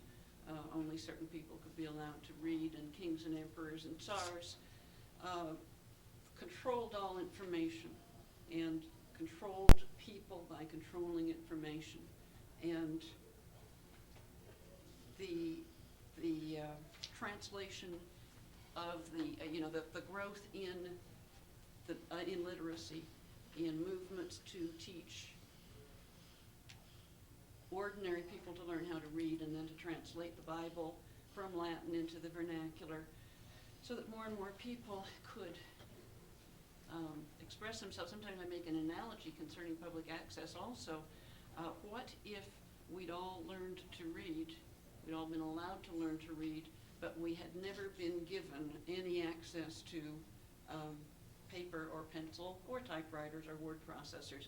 Only certain people could be allowed to read, and kings and emperors and tsars controlled all information and controlled people by controlling information. And the translation of the growth in literacy, in movements to teach ordinary people to learn how to read and then to translate the Bible from Latin into the vernacular, so that more and more people could express themselves. Sometimes I make an analogy concerning public access also. What if we'd all learned to read, we'd all been allowed to learn to read, but we had never been given any access to paper or pencil or typewriters or word processors,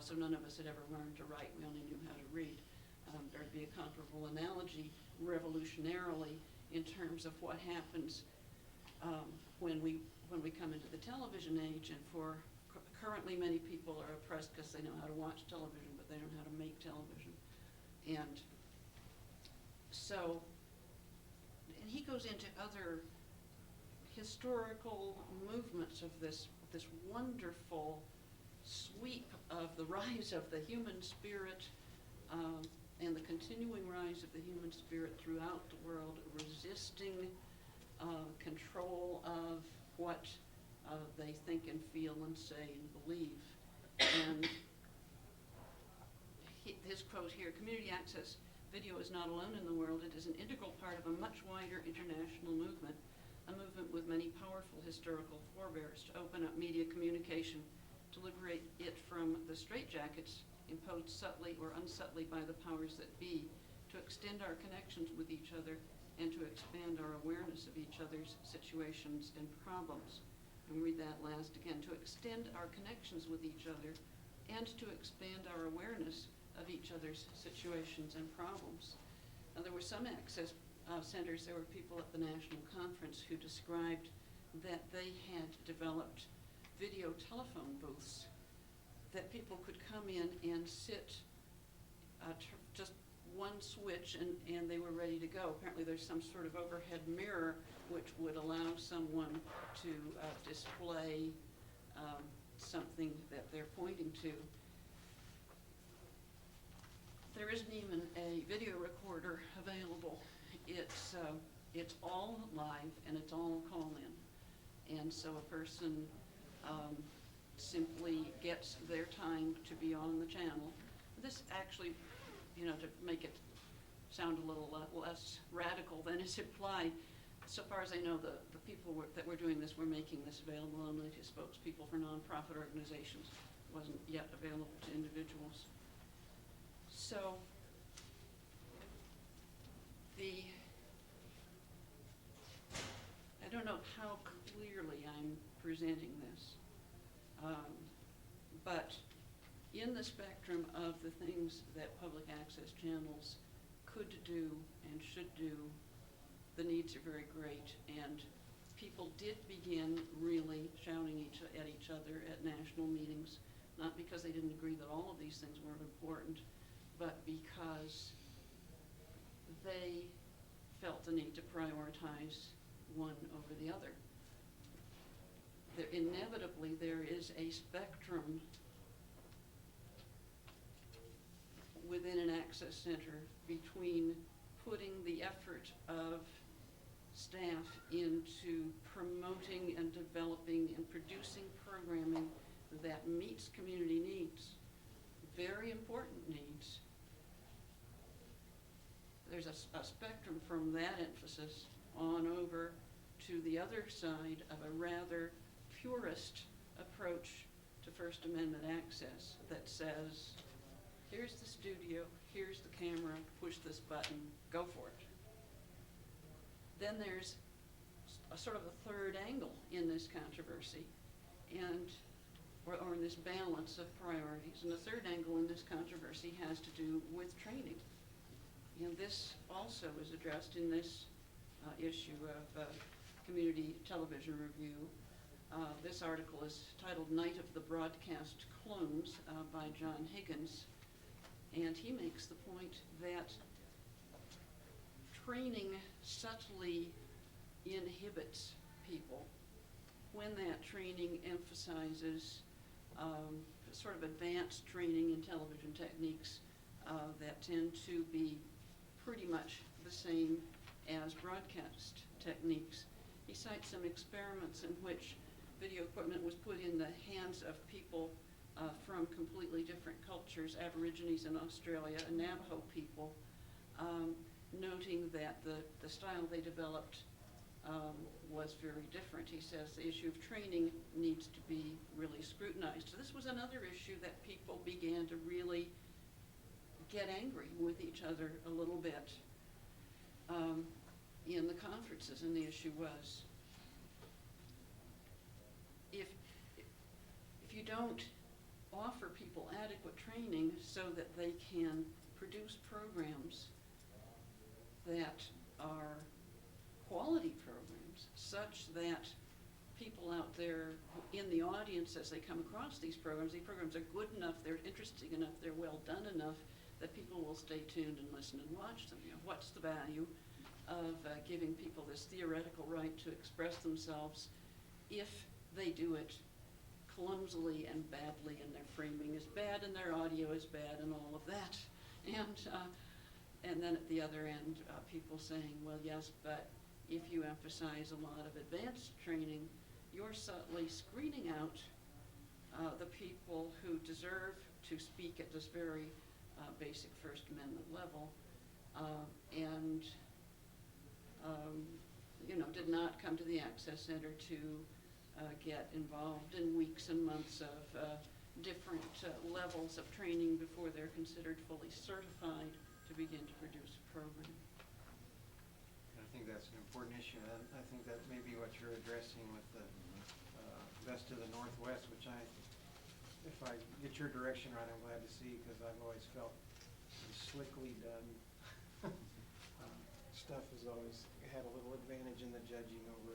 so none of us had ever learned to write, we only knew how to read. There'd be a comparable analogy revolutionarily in terms of what happens when we come into the television age, and currently many people are oppressed because they know how to watch television, but they don't know how to make television. And so, and he goes into other historical movements of this this wonderful sweep of the rise of the human spirit and the continuing rise of the human spirit throughout the world, resisting control of what they think and feel and say and believe. And his quote here, "Community access video is not alone in the world. It is an integral part of a much wider international movement, a movement with many powerful historical forebears to open up media communication, to liberate it from the straitjackets imposed subtly or unsubtly by the powers that be, to extend our connections with each other, and to expand our awareness of each other's situations and problems." And read that last again, "To extend our connections with each other and to expand our awareness of each other's situations and problems." Now, there were some access centers, there were people at the national conference who described that they had developed video telephone booths that people could come in and sit, just one switch, and they were ready to go. Apparently there's some sort of overhead mirror which would allow someone to display something that they're pointing to. There isn't even a video recorder available. It's all live and it's all call-in. And so a person simply gets their time to be on the channel. This actually, to make it sound a little less radical than is implied, so far as I know, the people that were doing this were making this available only to spokespeople for nonprofit organizations. It wasn't yet available to individuals. So I don't know how clearly I'm presenting this, but in the spectrum of the things that public access channels could do and should do, the needs are very great, and people did begin really shouting at each other at national meetings, not because they didn't agree that all of these things weren't important, but because they felt the need to prioritize one over the other. Inevitably, there is a spectrum within an access center between putting the effort of staff into promoting and developing and producing programming that meets community needs, very important needs. There's a spectrum from that emphasis on over to the other side of a rather purist approach to First Amendment access that says, here's the studio, here's the camera, push this button, go for it. Then there's a sort of a third angle in this controversy, or in this balance of priorities. And the third angle in this controversy has to do with training. And this also is addressed in this issue of Community Television Review. This article is titled "Night of the Broadcast Clones" by John Higgins. And he makes the point that training subtly inhibits people when that training emphasizes sort of advanced training in television techniques that tend to be pretty much the same as broadcast techniques. He cites some experiments in which video equipment was put in the hands of people from completely different cultures, Aborigines in Australia and Navajo people, noting that the style they developed was very different. He says the issue of training needs to be really scrutinized. So this was another issue that people began to really get angry with each other a little bit in the conferences, and the issue was, if you don't offer people adequate training so that they can produce programs that are quality programs, such that people out there in the audience, as they come across these programs are good enough, they're interesting enough, they're well done enough, that people will stay tuned and listen and watch them. What's the value of giving people this theoretical right to express themselves if they do it clumsily and badly, and their framing is bad, and their audio is bad, and all of that. And then at the other end, people saying, well, yes, but if you emphasize a lot of advanced training, you're subtly screening out the people who deserve to speak at this very basic First Amendment level, and did not come to the Access Center to get involved in weeks and months of different levels of training before they're considered fully certified to begin to produce a program. I think that's an important issue, and I think that may be what you're addressing with the Best of the Northwest, which if I get your direction right, I'm glad to see, because I've always felt the slickly done stuff has always had a little advantage in the judging over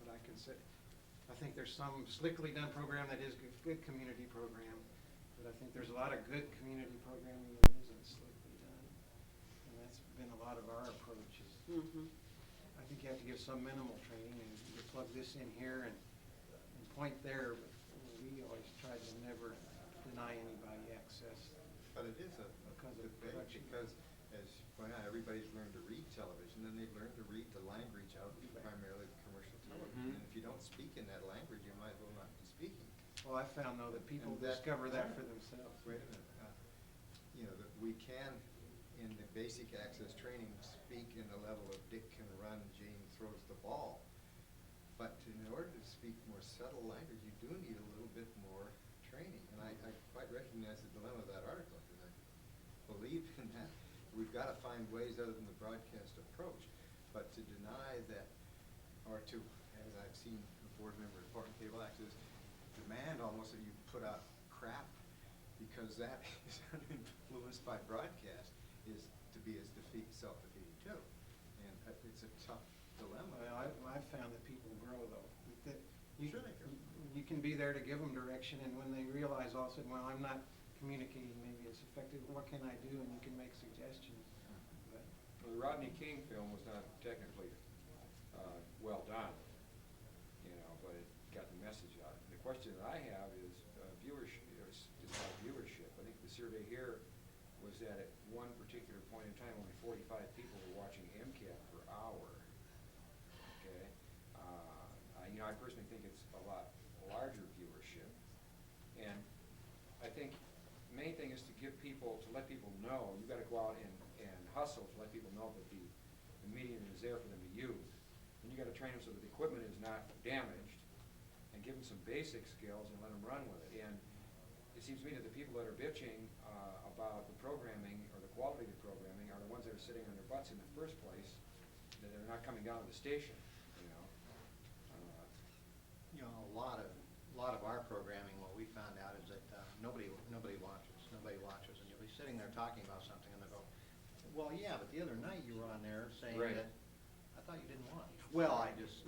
what I consider. I think there's some slickly done program that is good community program, but I think there's a lot of good community programming that isn't slickly done, and that's been a lot of our approaches. Mm-hmm. I think you have to give some minimal training, and you plug this in here and point there, but we always try to never deny anybody access. But it is a Because of debate, production. because as you point out, everybody's learned to read television, and they've learned to read the language out of primarily the commercial television. And if you don't speak in that language, you might as well not be speaking. Well, I found though that people And that- discover that for themselves. Wait a minute, that we can, in the basic access training, speak in the level of Dick can run, Jane throws the ball. But in order to speak more subtle language, you do need a little bit more training. And I quite recognize the dilemma of that article, because I believe in that. We've got to find ways other than the broadcast approach. But to deny that, or to, as I've seen a board member at Important Cable Access, demand almost that you put out crap because that is influenced by broadcast, is to be as self-defeating too. And it's a tough dilemma. Well, I've found that people grow though. That Sure they grow. You can be there to give them direction, and when they realize all of a sudden, well, I'm not communicating maybe as effective, what can I do? And you can make suggestions. But Well, the Rodney King film was not technically well done, but it got the message out. The question that I have is viewership. It's about viewership. I think the survey here was that at one particular point in time, only 45 people were watching MCAT per hour. Okay, I personally think it's a lot larger viewership, and I think the main thing is to let people know. You got to go out and hustle to let people know that the medium is there for them to use. And you got to train them so that the equipment is not damaged, and give them some basic skills and let them run with it. And it seems to me that the people that are bitching about the programming or the quality of the programming are the ones that are sitting on their butts in the first place, that are not coming down to the station. A lot of our programming, what we found out is that nobody watches. Nobody watches, and you'll be sitting there talking about something, and they'll go, well, yeah, but the other night you were on there saying Right. that I thought you didn't watch. Well, I just,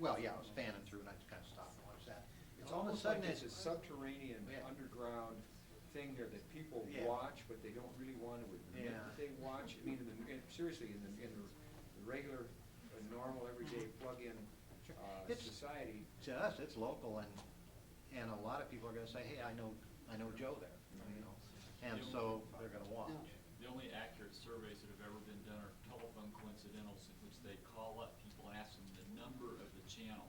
well, yeah, I was fanning through, and I just kind of stopped and watched that. It's All of a almost sudden like it's a it's subterranean, Yeah. underground thing there that people Yeah. watch, but they don't really want to admit Yeah. that they watch. I mean, seriously, in the regular, normal, everyday plug-in It's- society. To us, it's local, and a lot of people are gonna say, hey, I know Joe there, and so they're gonna watch. The only accurate surveys that have ever been done are telephone coincidentals, in which they call up people and ask them the number of the channel,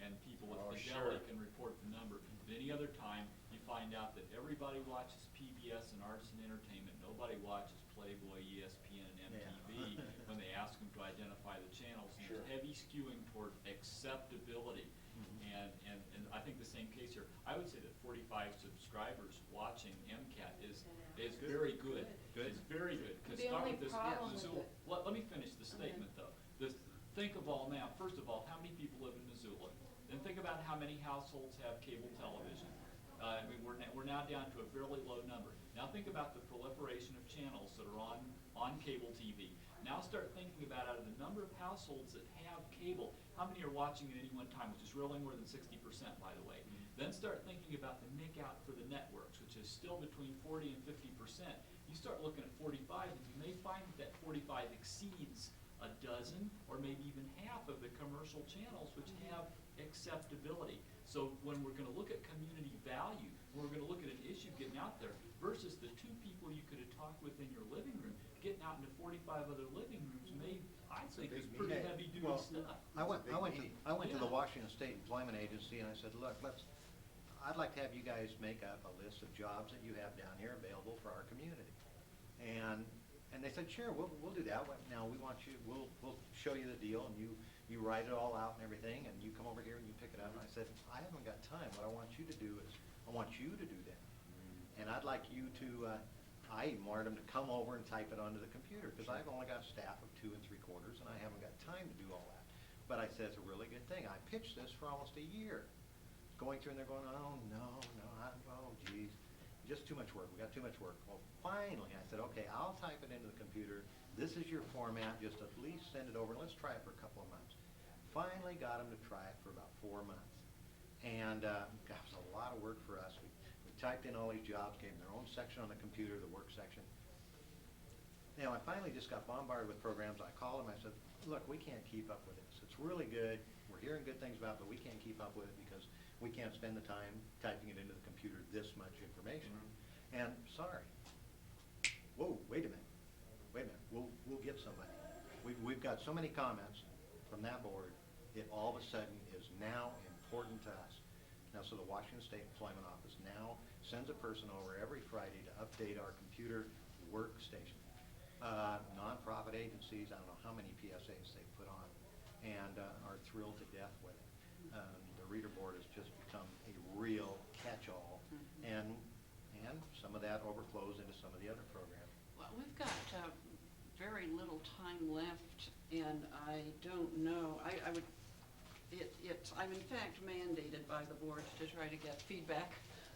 and people with Oh, fidelity sure. can report the number. But any other time, you find out that everybody watches PBS and Arts and Entertainment. Nobody watches Playboy, ESPN, and MTV when they ask them to identify the channels. And Sure. there's heavy skewing toward acceptability. And I think the same case here. I would say that 45 subscribers watching MCAT is very good. Good. It's very good. 'Cause The start only with this- problem so with it- let me finish the statement though. Think of all now, first of all, how many people live in Missoula? Then think about how many households have cable television. I mean, we're now down to a fairly low number. Now think about the proliferation of channels that are on cable TV. Now start thinking about, out of the number of households that have cable, how many are watching at any one time, which is really more than 60%, by the way. Then start thinking about the nick out for the networks, which is still between 40 and 50%. You start looking at 45, and you may find that 45 exceeds a dozen or maybe even half of the commercial channels which have acceptability. So when we're gonna look at community value, we're gonna look at an issue getting out there versus the two people you could have talked with in your living room, getting out into 45 other living rooms I think is pretty Hey, heavy duty well, stuff. I went to the Yeah. Washington State Employment Agency and I said, look, I'd like to have you guys make up a list of jobs that you have down here available for our community. And they said, sure, we'll do that. Now we want you, we'll show you the deal and you write it all out and everything and you come over here and you pick it up. And I said, I haven't got time. What I want you to do is, I want you to do that. And I'd like you to, I even wanted them to come over and type it onto the computer because I've only got a staff of 2 3/4 and I haven't got time to do all that. But I said, it's a really good thing. I pitched this for almost a year. Going through and they're going, oh, no, oh, geez. Just too much work. We got too much work. Well, finally, I said, okay, I'll type it into the computer. This is your format. Just at least send it over and let's try it for a couple of months. Finally got them to try it for about 4 months. And God, it was a lot of work for us. We typed in all these jobs, gave them their own section on the computer, the work section. Now, I finally just got bombarded with programs. I called them. I said, look, we can't keep up with this. It's really good. We're hearing good things about it, but we can't keep up with it because we can't spend the time typing it into the computer, this much information. And sorry. Whoa, wait a minute. We'll get somebody. We've got so many comments from that board, it all of a sudden is now important to us. Now, so the Washington State Employment Office now sends a person over every Friday to update our computer workstation. Nonprofit agencies, I don't know how many PSAs they put on, and are thrilled to death with it. The reader board has just become a real catch-all, and some of that overflows into some of the other programs. Well, we've got very little time left, and I don't know, I'm in fact mandated by the board to try to get feedback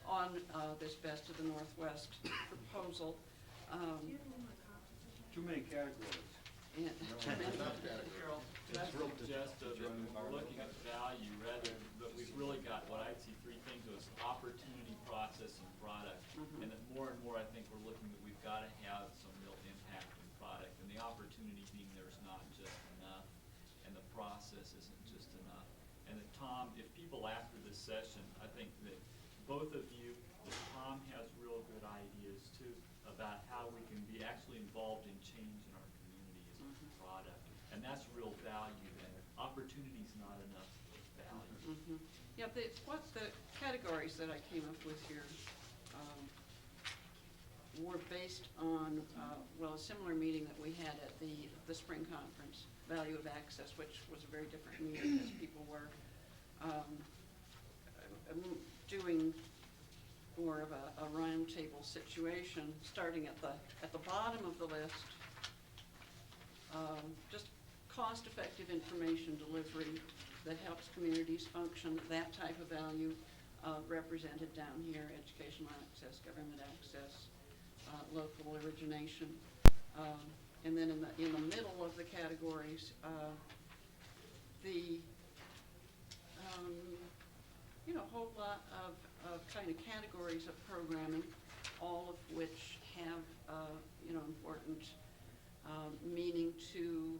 on this Best of the Northwest proposal. Do you have any more copies? Too many categories. And Carol, can I suggest that we're looking at value rather, but we've really got what I'd see 3 things was opportunity, process, and product. And that more and more I think we're looking that we've got to have some real impact in product. And the opportunity being there's not just enough, and the process isn't just enough. And that Tom, if people after this session, I think that both of you, that Tom has real good ideas too about how we can be actually involved in change in our community as a product. And that's real value, and opportunity's not enough value. Yeah, the categories that I came up with here were based on, a similar meeting that we had at the spring conference, Value of Access, which was a very different meeting as people were doing more of a roundtable situation, starting at the bottom of the list. Just cost-effective information delivery that helps communities function, that type of value represented down here, educational access, government access, local origination. And then in the middle of the categories, whole lot of kind of categories of programming, all of which have, important meaning to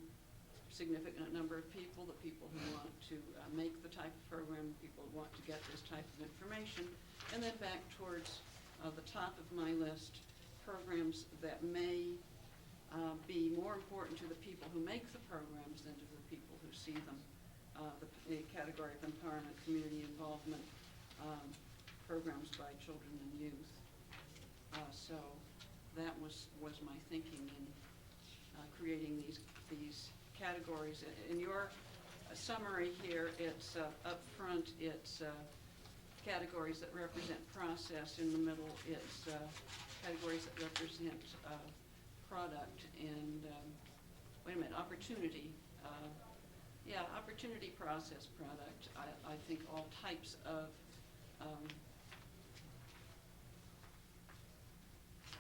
significant number of people, the people who want to make the type of program, people who want to get this type of information. And then back towards the top of my list, programs that may be more important to the people who make the programs than to the people who see them. The category of empowerment, community involvement, programs by children and youth. So that was my thinking in creating these categories. In your summary here, it's up front, it's categories that represent process. In the middle, it's categories that represent product. And wait a minute, opportunity. Opportunity, process, product. I think all types of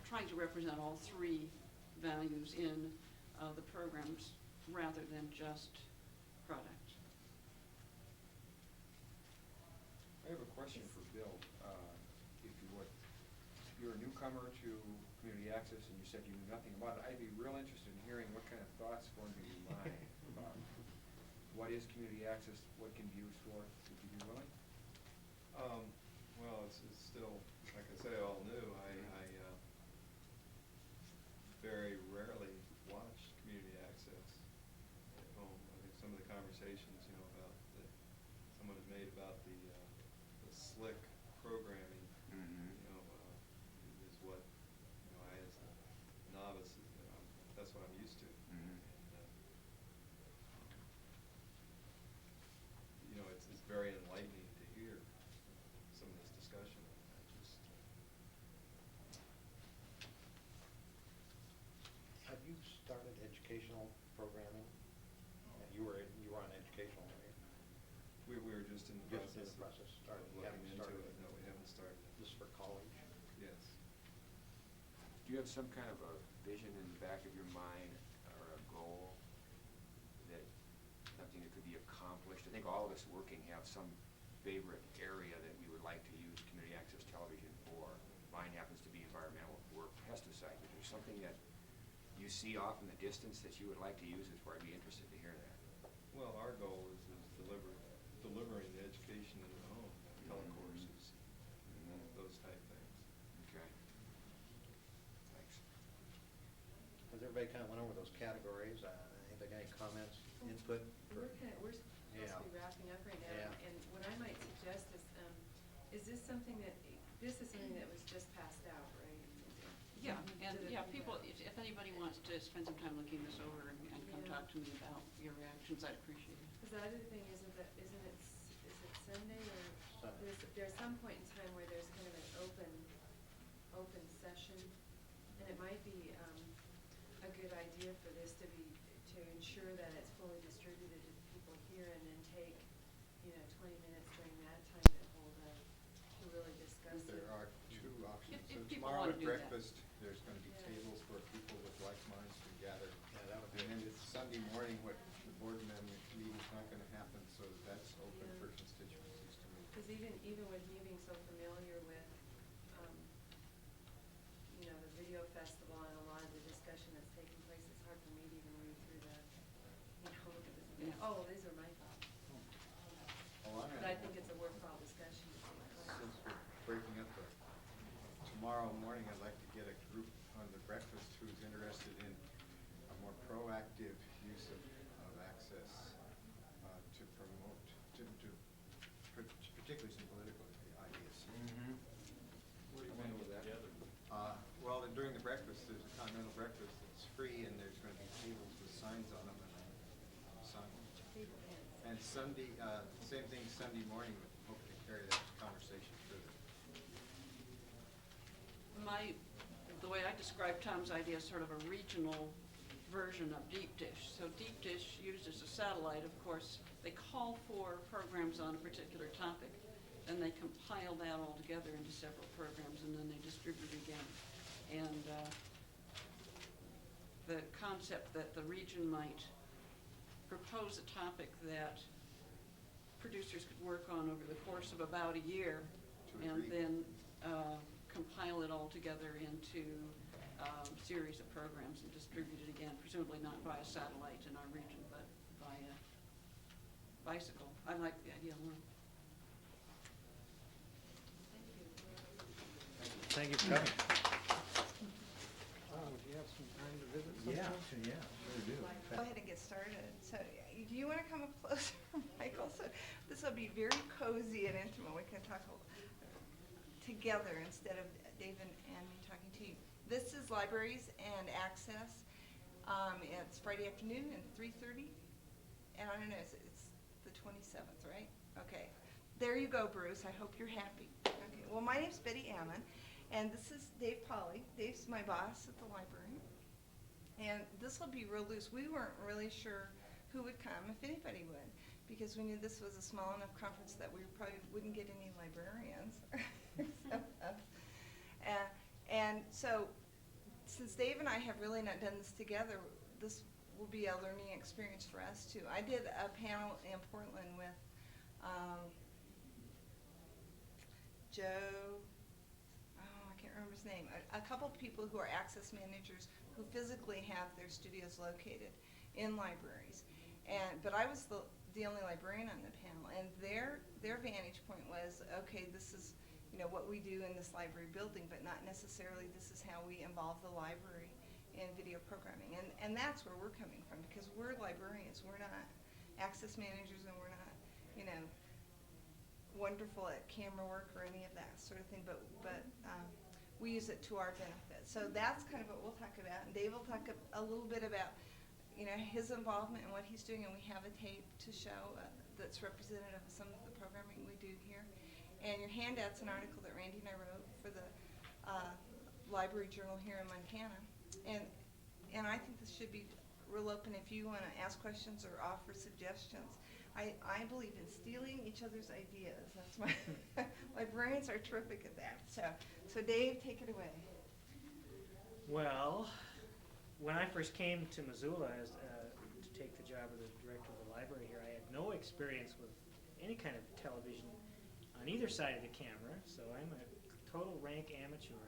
trying to represent all 3 values in the programs rather than just product. I have a question for Bill, if you would. You're a newcomer to community access and you said you knew nothing about it. I'd be real interested in hearing what kind of thoughts going through your mind about what is community access, what can be used for. Would you be willing? Well, it's still, like I say, all new. I very rarely watch community access at home. I think some of the conversations, about that someone had made about the slick programming, is what, I as a novice, that's what I'm used to. And, it's very enlightening to hear some of this discussion. I just, Have you started educational programming? You were on educational, right? we were just in the Just in process the process of starting. You looking haven't into started it. it. No, we haven't started it. This for college? Yes. Do you have some kind of a vision in the back of your mind or a goal that, something that could be accomplished? I think all of us working have some favorite area that we would like to use community access television for. Mine happens to be environmental or pesticides. Is there something that you see off in the distance that you would like to use? I'd be interested to hear that. Well, our goal is delivering the education in the home, telecourses, those type things. Okay. Thanks. Has everybody kind of went over those categories? Anybody got any comments, input? We're supposed Yeah. to be wrapping up right now, Yeah. and what I might suggest is this something that was just passed out, right? Yeah, and, To the yeah, people. if anybody wants to spend some time looking this over and come Yeah. talk to me about your reactions, I'd appreciate it. Because the other thing is it Sunday or Sunday. there's some point in time where there's kind of an open session, and it might be a good idea for this to ensure that it's fully distributed to people here, and then take 20 minutes during that time to really discuss it. There are two options. If So people tomorrow wanna at do that. breakfast, there's going to be Yeah. tables where people with like minds can gather. Yeah, that would be. And then it's Sunday morning, what the board member meeting's not going to happen, so that's open Yeah. for constituencies to meet. Because even with me being so familiar with, the video festival and a lot of the discussion that's taking place, it's hard for me to even read through look at this and go, Yeah. oh, these are my thoughts. Oh, I'm But I think it's a worthwhile discussion to see my thoughts. Since we're breaking up tomorrow morning, I'd like to get a group on the breakfast who's interested in a more proactive use of access to promote, particularly some political ideas. Where do you want to with that? together? Well, during the breakfast, there's a continental breakfast that's free, and there's going to be tables with signs on them and signs. Table ends. And Sunday, same thing Sunday morning, hoping to carry that conversation further. The way I describe Tom's idea is sort of a regional version of Deep Dish. So Deep Dish uses a satellite, of course. They call for programs on a particular topic, and they compile that all together into several programs, and then they distribute again. And the concept that the region might propose a topic that producers could work on over the course of about a year, and then compile it all together into a series of programs and distribute it again, presumably not via satellite in our region, but via bicycle. I like the idea a lot. Thank you. Thank you for coming. Would you have some time to visit Yeah, sometime? sure do. Go ahead and get started. So, do you want to come up closer, Michael? So this will be very cozy and intimate. We can talk together instead of Dave and me talking to you. This is libraries and access. It's Friday afternoon at 3:30. And I don't know, it's the 27th, right? Okay. There you go, Bruce. I hope you're happy. Okay. Well, my name's Betty Ammon, and this is Dave Polly. Dave's my boss at the library. And this will be real loose. We weren't really sure who would come, if anybody would, because we knew this was a small enough conference that we probably wouldn't get any librarians. And so, since Dave and I have really not done this together, this will be a learning experience for us too. I did a panel in Portland with Joe, I can't remember his name, a couple people who are access managers who physically have their studios located in libraries. But I was the only librarian on the panel, and their vantage point was, okay, this is, you know, what we do in this library building, but not necessarily this is how we involve the library in video programming. And that's where we're coming from, because we're librarians. We're not access managers, and we're not, you know, wonderful at camera work or any of that sort of thing, but we use it to our benefit. So that's kind of what we'll talk about, and Dave will talk a little bit about, you know, his involvement and what he's doing, and we have a tape to show that's representative of some of the programming we do here. And your handout's an article that Randy and I wrote for the Library Journal here in Montana, and I think this should be real open if you want to ask questions or offer suggestions. I believe in stealing each other's ideas. That's my librarians are terrific at that. So Dave, take it away. Well, when I first came to Missoula to take the job of the director of the library here, I had no experience with any kind of television on either side of the camera, so I'm a total rank amateur.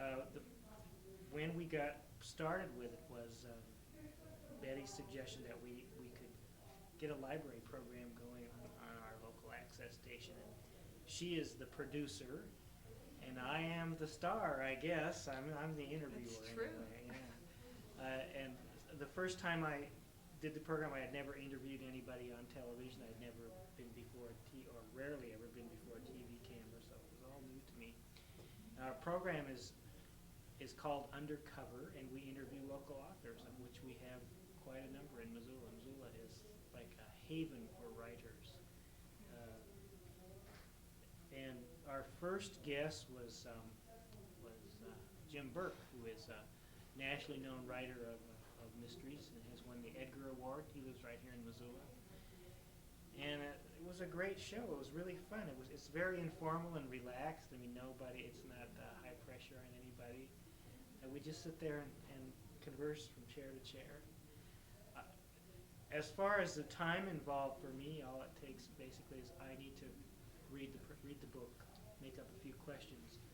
And when we got started with it was Betty's suggestion that we could get a library program going on our local access station. And she is the producer, and I am the star, I guess. I'm the interviewer. That's true. Anyway, yeah. And the first time I did the program, I had never interviewed anybody on television. I had never been before or rarely ever been before a TV camera, so it was all new to me. Our program is called Undercover, and we interview local authors, of which we have quite a number in Missoula. Missoula is like a haven for writers. And our first guest was Jim Burke, who is a nationally known writer of mysteries and has won the Edgar Award. He lives right here in Missoula. And it was a great show. It was really fun. It's very informal and relaxed. I mean, it's not high pressure on anybody. And we just sit there and converse from chair to chair. As far as the time involved for me, all it takes basically is I need to read the book, make up a few questions.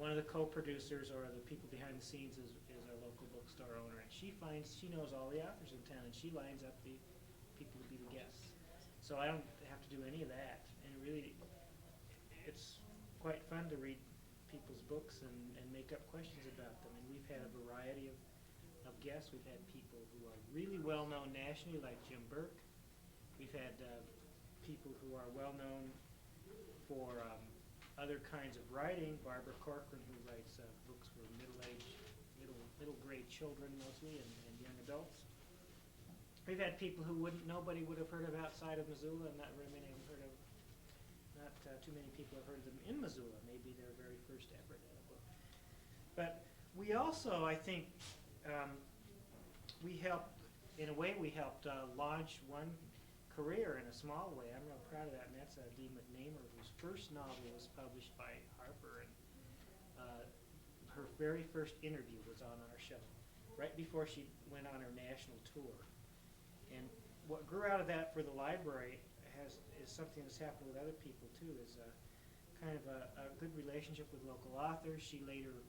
One of the co-producers or the people behind the scenes is our local bookstore owner, and she knows all the authors in town, and she lines up the people to be the guests. So I don't have to do any of that, and really, it's quite fun to read people's books and make up questions about them. And we've had a variety of guests. We've had people who are really well known nationally, like Jim Burke. We've had people who are well known for other kinds of writing. Barbara Corcoran, who writes books for middle grade children mostly, and young adults. We've had people who nobody would have heard of outside of Missoula, and not very many have heard of. Not too many people have heard of them in Missoula. Maybe their very first effort at a book. But we also, I think, we helped launch one career in a small way. I'm real proud of that, and that's Dee McNamer, whose first novel was published by Harper, and her very first interview was on our show, right before she went on her national tour. And what grew out of that for the library is something that's happened with other people too, is kind of a good relationship with local authors. She later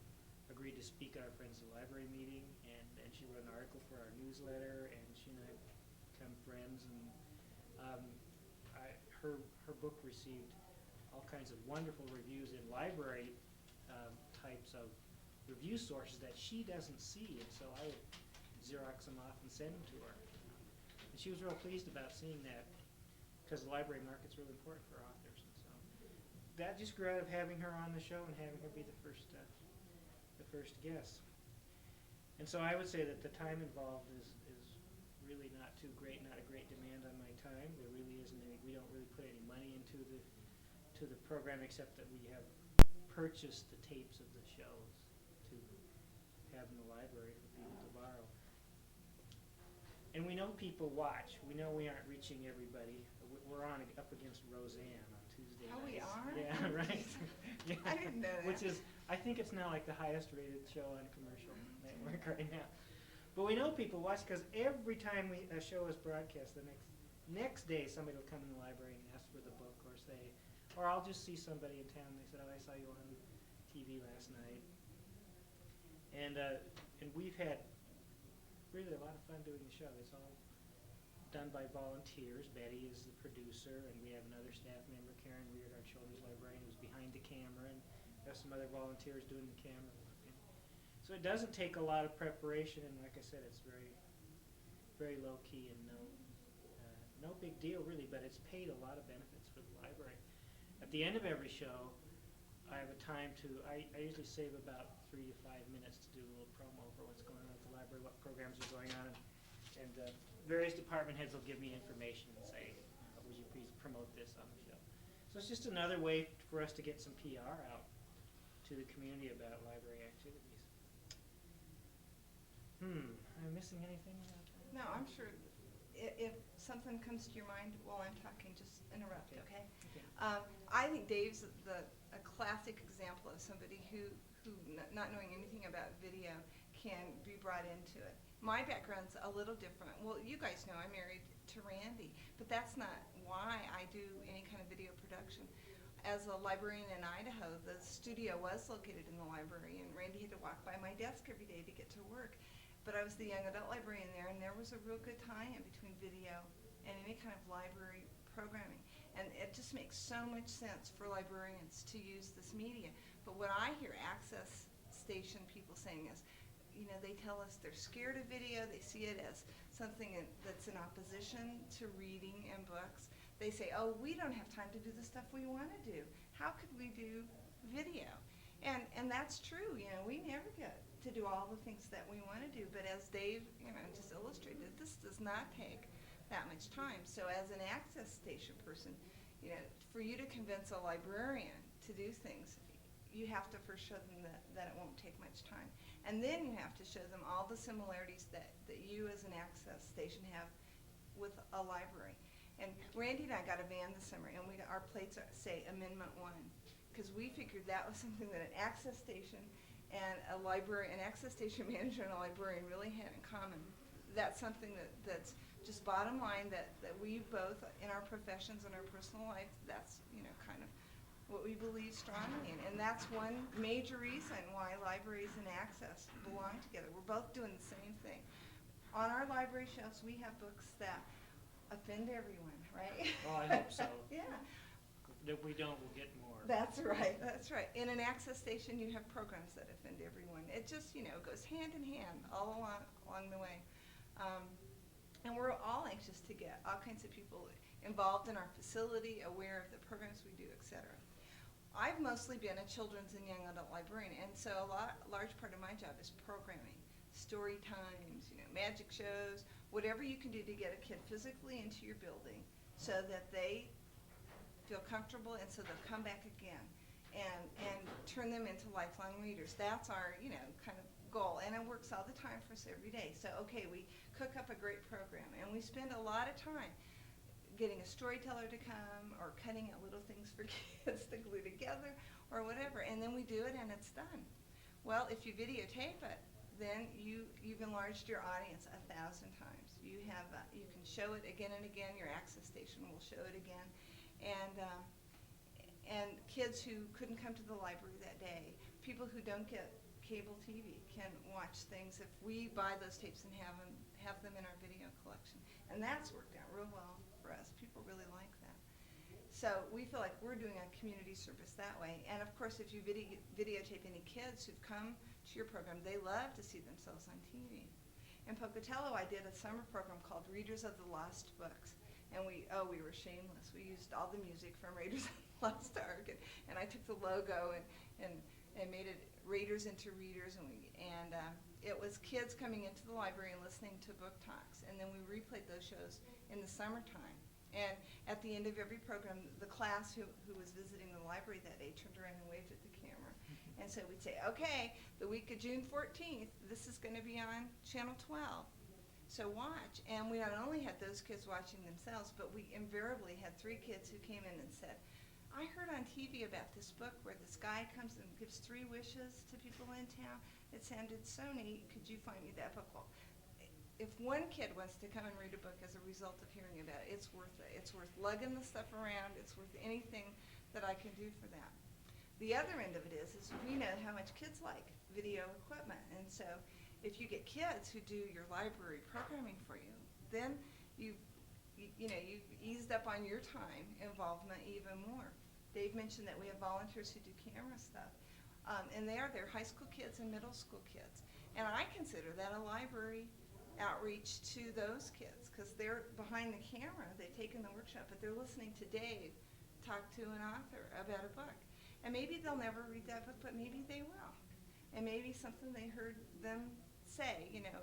agreed to speak at our Friends of the Library meeting, and she wrote an article for our newsletter, and she and I become friends. And her book received all kinds of wonderful reviews in library types of review sources that she doesn't see, and so I would Xerox them off and send them to her. And she was real pleased about seeing that, because the library market's really important for authors. And so that just grew out of having her on the show and having her be the first guest. And so I would say that the time involved is really not too great, not a great demand on my time. There really isn't any, we don't really put any money into the program, except that we have purchased the tapes of the shows to have in the library for people to borrow. And we know people watch. We know we aren't reaching everybody. We're up against Roseanne on Tuesday nights. Oh, we are? Yeah, right. Yeah. I didn't know that. Which is, I think it's now like the highest rated show on commercial network right now. But we know people watch, because every time a show is broadcast, the next day somebody will come in the library and ask for the book, or I'll just see somebody in town and they said, "Oh, I saw you on TV last night." And we've had really a lot of fun doing the show. It's all done by volunteers. Betty is the producer, and we have another staff member, Karen Reard, our children's librarian, who's behind the camera, and we have some other volunteers doing the camera work. And so it doesn't take a lot of preparation, and like I said, it's very, very low key and no big deal really, but it's paid a lot of benefits for the library. At the end of every show, I have a time I usually save about 3 to 5 minutes to do a little promo for what's going on at the library, what programs are going on, and various department heads will give me information and say, would you please promote this on the show? So it's just another way for us to get some PR out to the community about library activities. Am I missing anything about that? No, I'm sure if something comes to your mind while I'm talking, just interrupt, okay? Okay. I think Dave's a classic example of somebody who not knowing anything about video can be brought into it. My background's a little different. Well, you guys know I'm married to Randy, but that's not why I do any kind of video production. As a librarian in Idaho, the studio was located in the library, and Randy had to walk by my desk every day to get to work. But I was the young adult librarian there, and there was a real good tie-in between video and any kind of library programming. And it just makes so much sense for librarians to use this media. But what I hear access station people saying is, you know, they tell us they're scared of video. They see it as something that's in opposition to reading and books. They say, oh, we don't have time to do the stuff we want to do. How could we do video? And that's true. You know, we never get to do all the things that we want to do. But as Dave, you know, just illustrated, this does not take that much time. So as an access station person, you know, for you to convince a librarian to do things, you have to first show them that it won't take much time. And then you have to show them all the similarities that you as an access station have with a library. And Randy and I got a van this summer, and our plates say Amendment 1, because we figured that was something that an access station and an access station manager and a librarian really had in common. That's something that's just bottom line that we both, in our professions and our personal life, that's, you know, kind of what we believe strongly in. And that's one major reason why libraries and access belong together. We're both doing the same thing. On our library shelves, we have books that offend everyone, right? Oh, I hope so. Yeah. If we don't, we'll get more. That's right, that's right. In an access station, you have programs that offend everyone. It just, you know, goes hand in hand all along the way. And we're all anxious to get all kinds of people involved in our facility, aware of the programs we do, et cetera. I've mostly been a children's and young adult librarian, and so a large part of my job is programming, story times, you know, magic shows, whatever you can do to get a kid physically into your building so that they feel comfortable and so they'll come back again and turn them into lifelong readers. That's our, you know, kind of goal, and it works all the time for us every day. So, okay, we cook up a great program, and we spend a lot of time getting a storyteller to come or cutting out little things for kids to glue together or whatever, and then we do it and it's done. Well, if you videotape it, then you've enlarged your audience 1,000 times. You can show it again and again. Your access station will show it again, and kids who couldn't come to the library that day, people who don't get cable TV can watch things if we buy those tapes and have them in our video collection. And that's worked out real well for us. People really like that. So we feel like we're doing a community service that way. And of course, if you videotape any kids who've come to your program, they love to see themselves on TV. In Pocatello, I did a summer program called Readers of the Lost Books. And we were shameless. We used all the music from Raiders of the Lost Ark, and I took the logo and made it Raiders into Readers, and it was kids coming into the library and listening to book talks, and then we replayed those shows in the summertime. And at the end of every program, the class who was visiting the library that day turned around and waved at the camera. And so we'd say, okay, the week of June 14th, this is going to be on Channel 12. So watch. And we not only had those kids watching themselves, but we invariably had 3 kids who came in and said, I heard on TV about this book where this guy comes and gives 3 wishes to people in town. It sounded so neat. Could you find me that book? Well, if one kid wants to come and read a book as a result of hearing about it, it's worth it. It's worth lugging the stuff around. It's worth anything that I can do for that. The other end of it is we know how much kids like video equipment. And so if you get kids who do your library programming for you, then you know, you've eased up on your time involvement even more. Dave mentioned that we have volunteers who do camera stuff. And they're high school kids and middle school kids. And I consider that a library outreach to those kids, because they're behind the camera, they've taken the workshop, but they're listening to Dave talk to an author about a book. And maybe they'll never read that book, but maybe they will. And maybe something they heard them say, you know,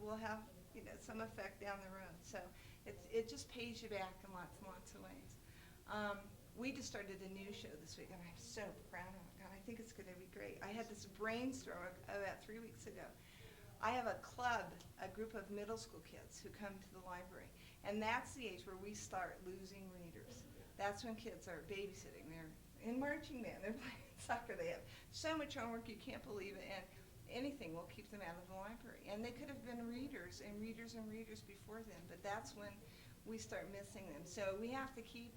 will have, you know, some effect down the road. So it just pays you back in lots and lots of ways. We just started a new show this week, and I'm so proud of it. God, I think it's going to be great. I had this brainstorm about 3 weeks ago. I have a club, a group of middle school kids who come to the library, and that's the age where we start losing readers. That's when kids are babysitting. They're in marching band. They're playing soccer. They have so much homework you can't believe it, and anything will keep them out of the library. And they could have been readers and readers and readers before then, but that's when we start missing them. So we have to keep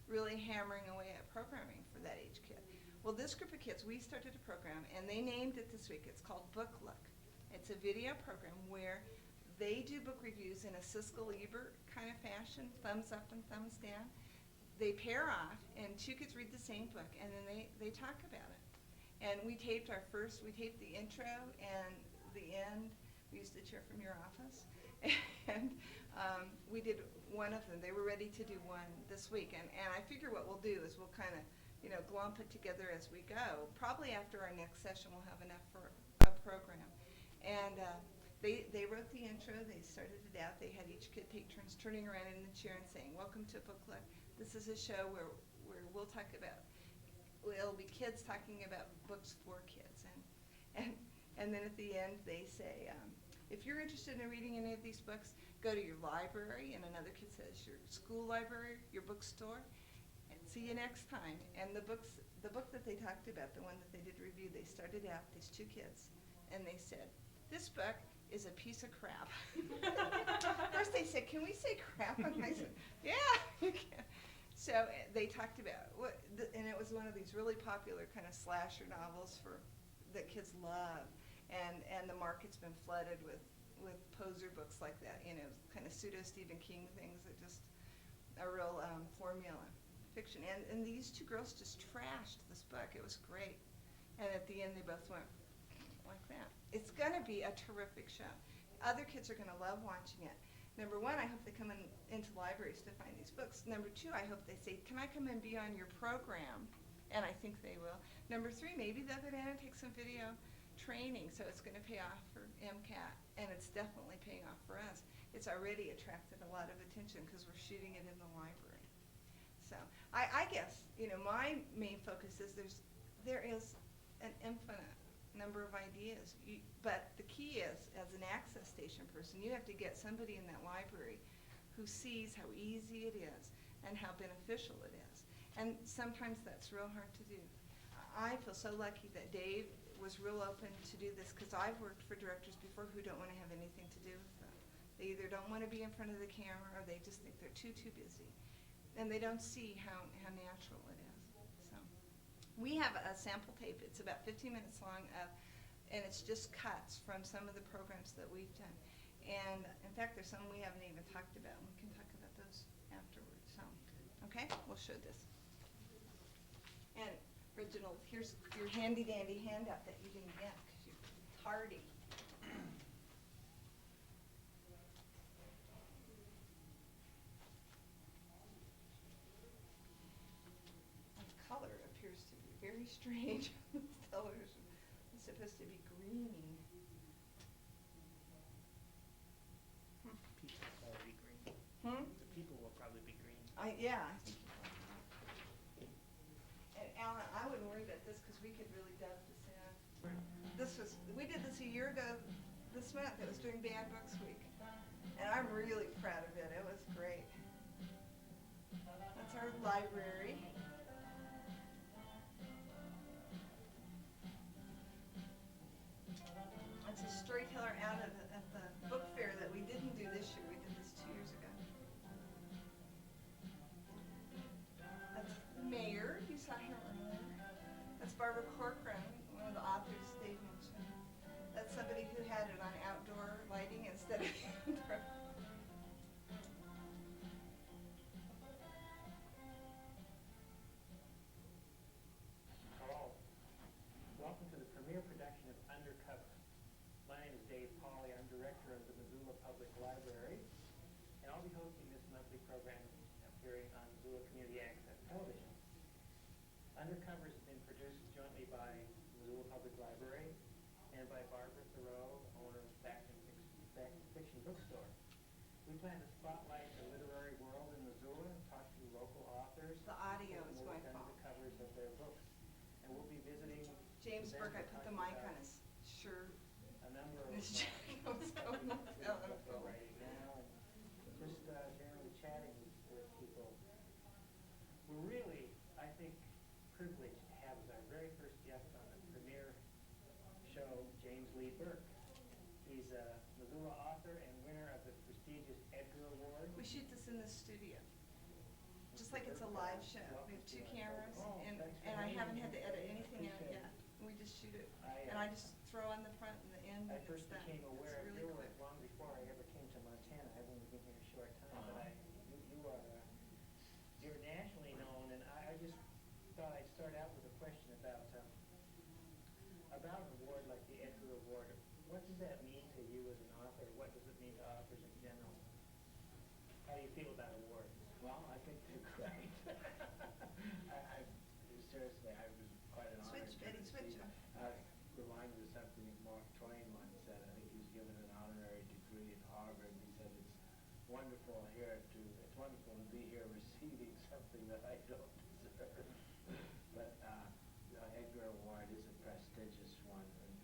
really hammering away at programming for that age kid. Well, this group of kids, we started a program, and they named it this week. It's called Book Look. It's a video program where they do book reviews in a Siskel Ebert kind of fashion, thumbs up and thumbs down. They pair off, and two kids read the same book, and then they talk about it. And we taped the intro and the end. We used the chair from your office. And we did one of them. They were ready to do one this week. And I figure what we'll do is we'll kind of, you know, glomp it together as we go. Probably after our next session, we'll have enough for a program. And they wrote the intro. They started it out. They had each kid take turns turning around in the chair and saying, "Welcome to Book Club. This is a show where we'll talk about, it'll be kids talking about books for kids." And then at the end, they say, if you're interested in reading any of these books, go to your library, and another kid says your school library, your bookstore, and see you next time. And the book that they talked about, the one that they did review, they started out, these two kids, and they said, "This book is a piece of crap." First they said, "Can we say crap?" And I said, "Yeah, you can." So they talked about, and it was one of these really popular kind of slasher novels that kids love. And the market's been flooded with poser books like that, you know, kind of pseudo Stephen King things that just are real formula fiction. And these two girls just trashed this book. It was great. And at the end, they both went like that. It's going to be a terrific show. Other kids are going to love watching it. Number one, I hope they come into libraries to find these books. Number two, I hope they say, "Can I come and be on your program?" And I think they will. Number three, maybe they'll go down and take some video training, so it's going to pay off for MCAT, and it's definitely paying off for us. It's already attracted a lot of attention because we're shooting it in the library. So I guess, you know, my main focus is there is an infinite number of ideas, but the key is, as an access station person, you have to get somebody in that library who sees how easy it is and how beneficial it is. And sometimes that's real hard to do. I feel so lucky that Dave was real open to do this, because I've worked for directors before who don't want to have anything to do with them. They either don't want to be in front of the camera, or they just think they're too busy. And they don't see how natural it is. So we have a sample tape. It's about 15 minutes long, and it's just cuts from some of the programs that we've done. And in fact, there's some we haven't even talked about. We can talk about those afterwards. So, okay, we'll show this. And Reginald, here's your handy dandy handout that you didn't get because you're tardy. The color appears to be very strange on this television. It's supposed to be green. People will probably be green. The people will probably be green. Yeah, I think you're right. And Alan, I wouldn't worry about this because we could really dub this in. We did this a year ago this month. It was during Banned Books Week. And I'm really proud of it. It was great. That's our library. It's a storyteller out at the book fair that we didn't do this year. We did this 2 years ago. That's the mayor. You saw her earlier. That's Barbara Corcoran, one of the authors Dave mentioned. That's somebody who had it on outdoor lighting instead of indoor. Public Library, and I'll be hosting this monthly program appearing on Missoula Community Access Television. Undercover has been produced jointly by Missoula Public Library and by Barbara Thoreau, owner of Fact and Fiction Bookstore. We plan to spotlight the literary world in Missoula and talk to local authors. The audio and is work my under fault. the covers of their books. And we'll be visiting James events Burke, I that put talk the mic about on his shirt. a number of This was going what down. they're writing now, and just generally chatting with people. We're really, I think, privileged to have as our very first guest on the premiere show, James Lee Burke. He's a Missoula author and winner of the prestigious Edgar Award. We shoot this in the studio, just like it's a live show. We have 2 cameras, and I haven't had to edit anything out yet. We just shoot it, and I just throw on the front and the end, I and it's first done. became aware It's of really your work quick. long before I ever came to Montana. I've only been here a short time, but you're nationally known, and I just thought I'd start out with a question about an award like the Edgar Award. What does that mean to you as an author? What does it mean to authors in general? How do you feel about awards? Well, I think they're great. Seriously, I was quite an honor. Switch, Betty, switch. Reminded of something that Mark Twain once said. I think he was given an honorary degree at Harvard. He said, it's wonderful to be here receiving something that I don't deserve. But the Edgar Award is a prestigious one, and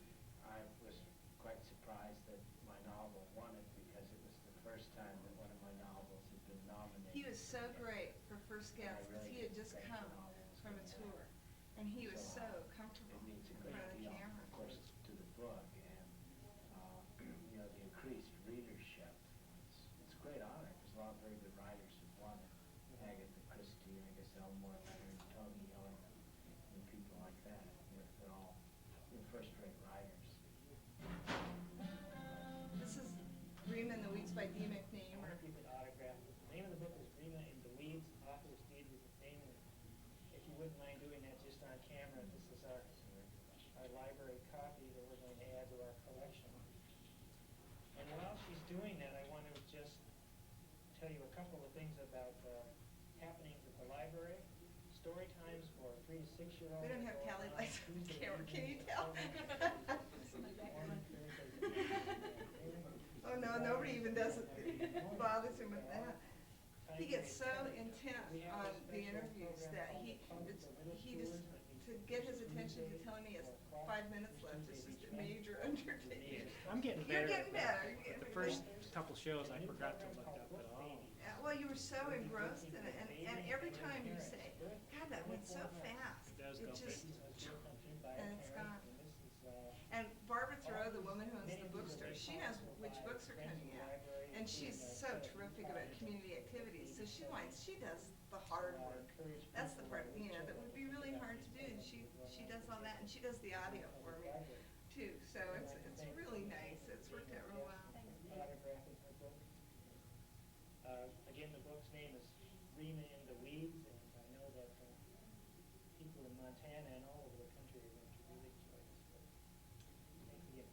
I was quite surprised that my novel won it because it was the first time that one of my novels had been nominated. He was so great for first guest, because he had just come from a tour, and he was so comfortable It means a in great front of the deal, camera. of course, to the book, and the increased readership. It's a great honor, because a lot of very good writers have won it. Agatha Christie, I guess Elmore Leonard, Tony Hill, and people like that. They're all first-rate writers. This is Rima in the Weeds by Dee McNeam. I want to keep it autographed. The name of the book is Rima in the Weeds, author's deed with his name in it. If you wouldn't mind doing that just on camera, this is our library copy that we're going to add to our collection. And while she's doing that, I want to just tell you a couple of things about happenings at the library. Story times for 3 to 6-year-olds. We don't have Callie lights on the camera, can you tell? Oh no, nobody even does it, bothers him with that. He gets so intent on the interviews that he just, to get his attention, to telling me he has 5 minutes left, is just a major undertaking. I'm getting You're better. getting better. But the first couple shows I forgot to look up at all. Well, you were so engrossed in it, and every time you say, God, that went so fast. It does go just, fast. and it's gone. And Barbara Thoreau, the woman who owns the bookstore, she knows which books are coming out. And she's so terrific about community activities, so she does the hard work. That's the part, that would be really hard to do, and she does all that, and she does the audio for me, too. So it's really nice. It's worked out real well. Autographing her book. Again, the book's name is Rima in the Weeds, and I know that people in Montana and all over the country are going to really enjoy this book. Thanks again.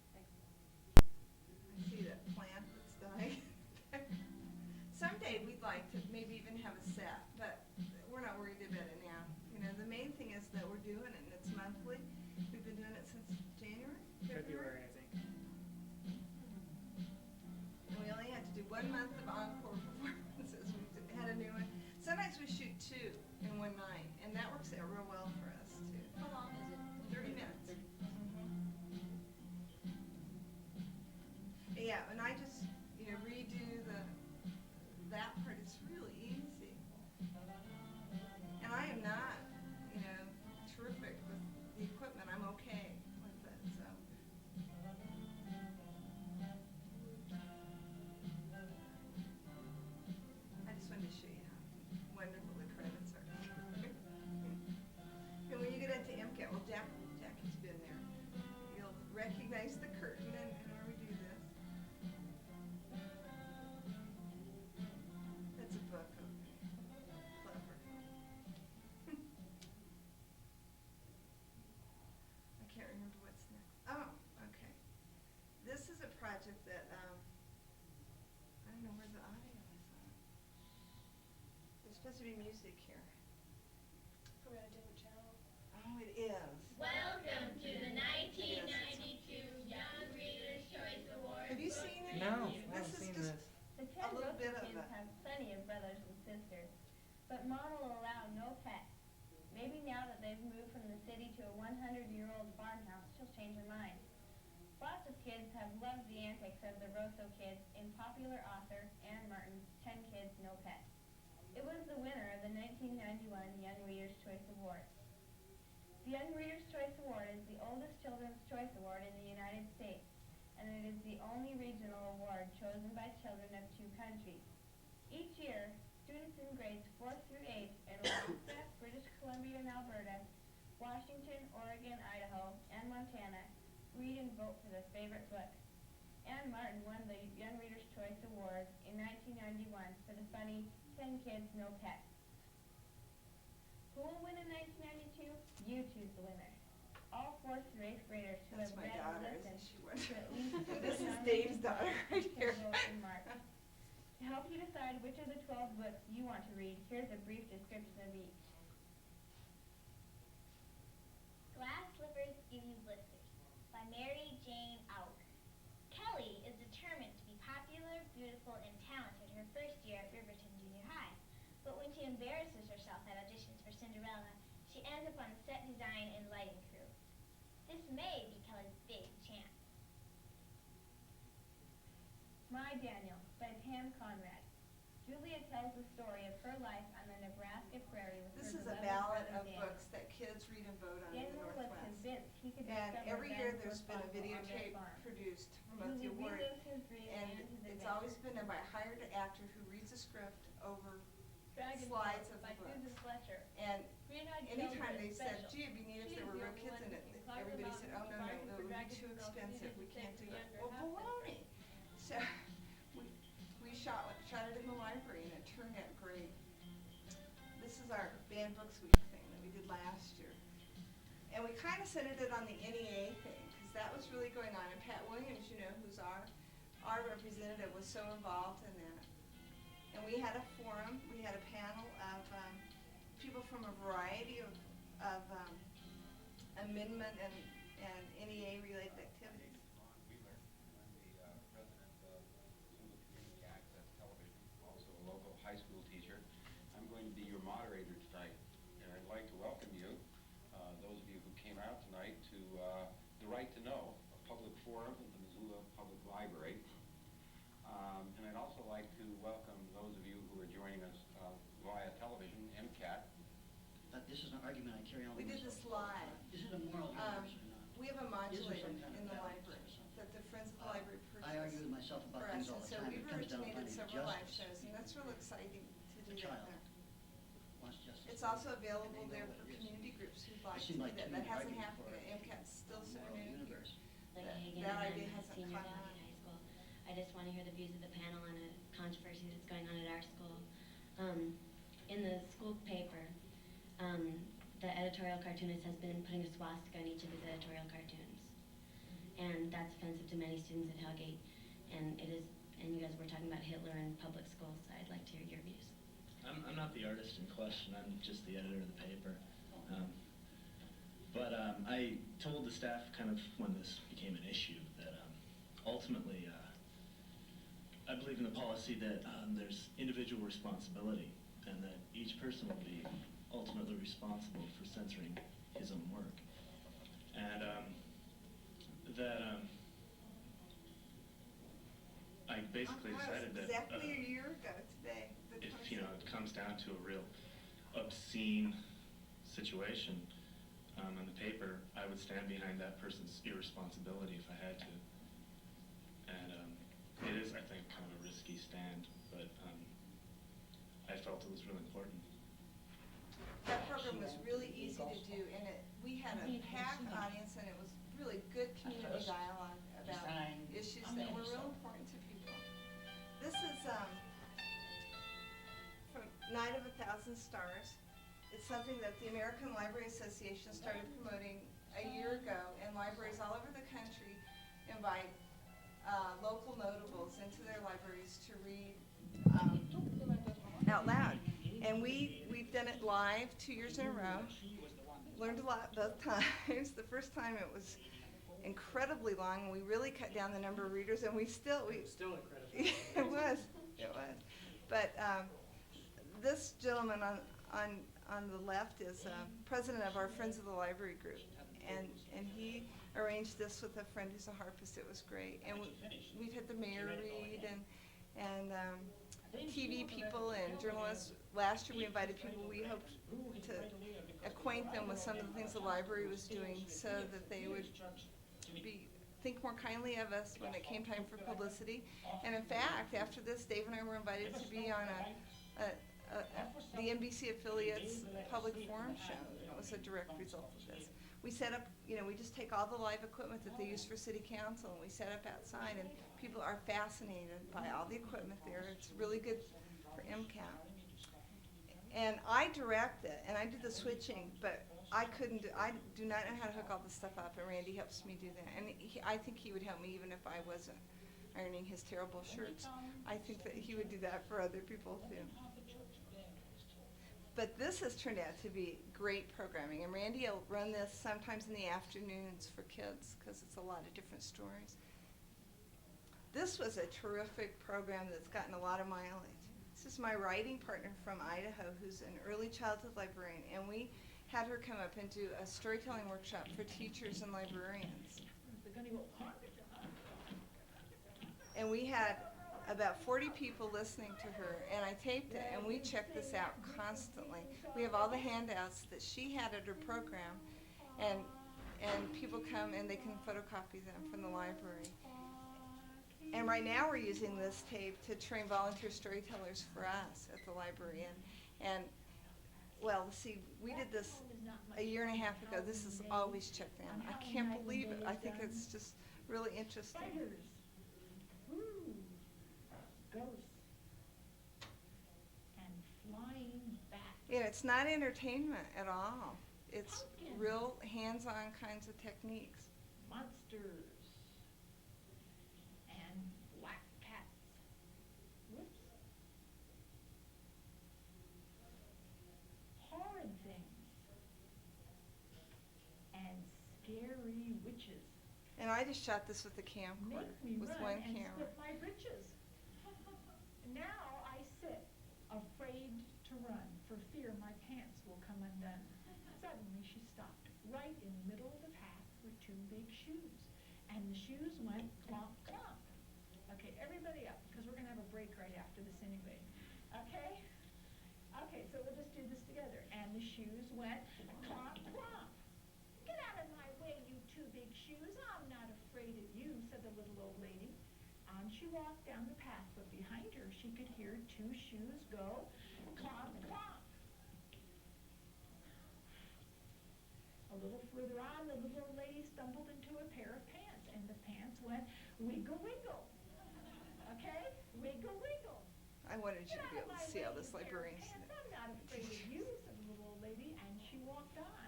I see that plant that's dying. Someday we'd like to maybe even have a set, but we're not worried about it now. The main thing is that we're doing it, and it's monthly. We've been doing it since January? February, I think. And we only had to do 1 month of encore performances. We had a new one. Sometimes we shoot 2 in one night, and that works out real well for us, too. How long is it There's supposed to be music here. Probably on a different channel. Oh, it is. Welcome to the 1992 Young Readers' Choice Award. Have you seen it? No, I This haven't is seen just this. The a little bit of kids it. have plenty of brothers and sisters, but Mom will allow no pets. Maybe now that they've moved from the city to a 100-year-old farmhouse, she'll change her mind. Lots of kids have loved the antics of the Rosso kids in popular author Anne Martin's 10 Kids, No Pets. It was the winner of the 1991 Young Readers' Choice Award. The Young Readers' Choice Award is the oldest children's choice award in the United States, and it is the only regional award chosen by children of 2 countries. Each year, students in grades 4 through 8 in Alaska, British Columbia and Alberta, Washington, Oregon, Idaho, and Montana read and vote for their favorite book. Anne Martin won the Young Readers' Choice Award in 1991 for the funny 10 Kids, No Pets. Who will win in 1992? You choose the winner. All 4th through 8th graders who That's have my read daughter, and isn't listened she? to at least 2 This is nominated Dave's books daughter right can here. vote in March. To help you decide which of the 12 books you want to read, here's a brief description of each. Glass Slippers Give You Blisters by Mary Jane Auer. Kelly is determined to be popular, beautiful, and talented her first year at Riverton Junior High. But when she embarrasses herself at auditions for Cinderella, she ends up on set design and lighting crew. This may be Kelly's big chance. My Daniel by Pam Conrad. Julia tells the story of her life on the Nebraska prairie with This her is a beloved ballad brother of Daniel. books that kids read and vote on in the Daniel was Northwest. convinced he could And discover every year events there's been a responsible on their videotape farm. produced to promote the Julie award. relives his dreams And and his it's always adventures. been done by a hired actor who reads a script over Dragon slides Tales of by the books. Susan Fletcher. And Green-eyed anytime children they said, special. gee, it'd be neat if She there is were the real kids only in one it, who can climb the everybody said, oh, mountain, no, bargain no, for it would be Dragon too Girls expensive, we Studios can't do for it. younger Well, half-sisters. baloney. So, we shot it in the library and it turned out great. This is our banned books week thing that we did last year. And we kind of centered it on the NEA thing, because that was really going on. And Pat Williams, you know, who's our representative, was so involved in that. And we had a forum, we had a panel of people from a variety of amendment and NEA-related activities. Ron Wheeler. I'm the president of Missoula Community Access Television, also a local high school teacher. I'm going to be your moderator tonight, and I'd like to welcome you, those of you who came out tonight, to the Right to Know, a public forum at the Missoula Public Library. And I'd also like to welcome those of you who are joining us via television, MCAT. This is an argument I carry on. We did this live. Is it a moral universe or not? We have a Is there modulator some kind in of the balance library or something? that the Friends of the Library purchased I argue with myself for about us. things all And the so time. we've It comes down to originated finding several live justice. shows, and that's real exciting to do The that child there. wants justice. It's also available And they there know for what it is. community groups who'd like It to seemed do like that. to me That the hasn't argument happened, for MCAT's still so moral new. universe. Like That- Hagen, that and idea I'm a hasn't senior caught at on. Valley High School. I just want to hear the views of the panel on a controversy that's going on at our school. In the school paper, the editorial cartoonist has been putting a swastika on each of his editorial cartoons. And that's offensive to many students at Hellgate. And it is, and you guys were talking about Hitler in public schools, so I'd like to hear your views. I'm not the artist in question, I'm just the editor of the paper. But I told the staff kind of when this became an issue that ultimately I believe in the policy that there's individual responsibility and that each person will be ultimately responsible for censoring his own work. And I basically decided that Exactly a year ago today. the if 27th. it comes down to a real obscene situation on the paper, I would stand behind that person's irresponsibility if I had to. And it is, I think, kind of a risky stand, but I felt it was really important. That program was really easy to do, and we had a packed audience, and it was really good community dialogue about issues that were real important to people. This is from Night of 1,000 Stars. It's something that the American Library Association started promoting a year ago, and libraries all over the country invite local notables into their libraries to read out loud. And we've done it live 2 years in a row. Learned a lot both times. The first time it was incredibly long, and we really cut down the number of readers, and Still incredible. it was. But this gentleman on the left is president of our Friends of the Library group, and he arranged this with a friend who's a harpist. It was great, and we've had the mayor read and TV people and journalists. Last year we invited people we hoped to acquaint them with some of the things the library was doing so that they would think more kindly of us when it came time for publicity. And in fact, after this, Dave and I were invited to be on the NBC affiliates public forum show. It was a direct result of this. We set up, we just take all the live equipment that they use for city council, and we set up outside, and people are fascinated by all the equipment there. It's really good for MCAT. And I direct it, and I do the switching, but I do not know how to hook all this stuff up, and Randy helps me do that. And I think he would help me even if I wasn't ironing his terrible shirts. I think that he would do that for other people too. But this has turned out to be great programming, and Randy will run this sometimes in the afternoons for kids because it's a lot of different stories. This was a terrific program that's gotten a lot of mileage. This is my writing partner from Idaho who's an early childhood librarian, and we had her come up and do a storytelling workshop for teachers and librarians. And we had about 40 people listening to her, and I taped it, and we checked this out constantly. We have all the handouts that she had at her program, and people come and they can photocopy them from the library. And right now we're using this tape to train volunteer storytellers for us at the library. And well, see, we did this a year and a half ago. This is always checked in. I can't believe it. I think it's just really interesting. Ghosts and flying back. Yeah, it's not entertainment at all. It's real hands-on kinds of techniques. Monsters and black cats. Whoops. Horrid things and scary witches. And I just shot this with a camcorder, with one and camera. split my britches. Now I sit, afraid to run, for fear my pants will come undone. Suddenly she stopped, right in the middle of the path were two big shoes. And the shoes went clomp, clomp. Okay, everybody up, because we're going to have a break right after this anyway. Okay? Okay, so we'll just do this together. And the shoes went clomp, clomp. Get out of my way, you two big shoes. I'm not afraid of you, said the little old lady. On she walked down the path, but behind her she could hear two shoes go clomp, clomp. A little further on, the little old lady stumbled into a pair of pants, and the pants went wiggle, wiggle. Okay? Wiggle, wiggle. I wanted you to be able to see how this librarian's. I'm not afraid of you, said the little old lady, and she walked on.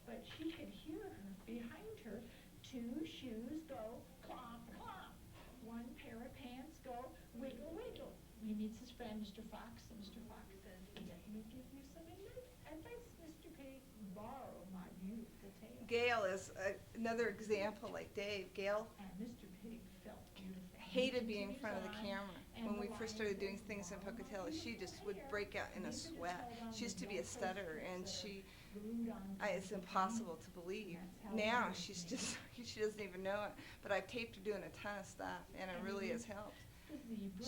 But she could hear her, behind her, two shoes go clomp, clomp. One pair of pants go wiggle, wiggle. He meets his friend, Mr. Fox, and Mr. Fox says, let me give you some advice, Mr. Pig. Borrow my beautiful tail. Gail is another example like Dave. Gail And Mr. Pig felt beautiful. hated being in front of the camera. When we first started doing things in Pocatello, she just would break out in a sweat. She used to be a stutterer, and it's impossible to believe. Now she's just, she doesn't even know it. But I've taped her doing a ton of stuff, and it really has helped.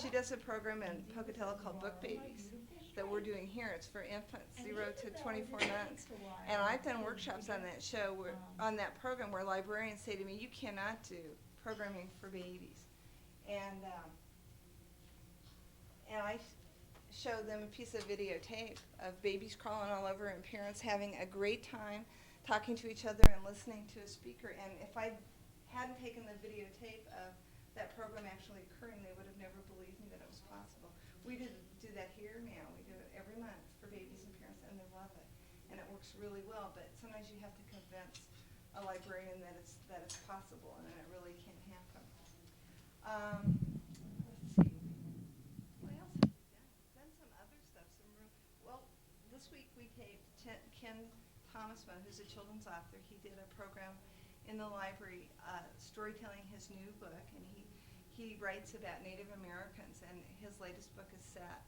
She does a program in Pocatello called Book Babies that we're doing here. It's for infants, 0 to 24 months. And I've done workshops on that show, on that program, where librarians say to me, you cannot do programming for babies. And I show them a piece of videotape of babies crawling all over and parents having a great time talking to each other and listening to a speaker. And if I hadn't taken the videotape of that program actually occurring, they would have never believed me that it was possible. We do that here now. We do it every month for babies and parents, and they love it. And it works really well, but sometimes you have to convince a librarian that it's possible, and that it really can happen. Let's see. What else have we done? Done some other stuff. Well, who's a children's author. He did a program in the library, storytelling his new book, and he writes about Native Americans, and his latest book is set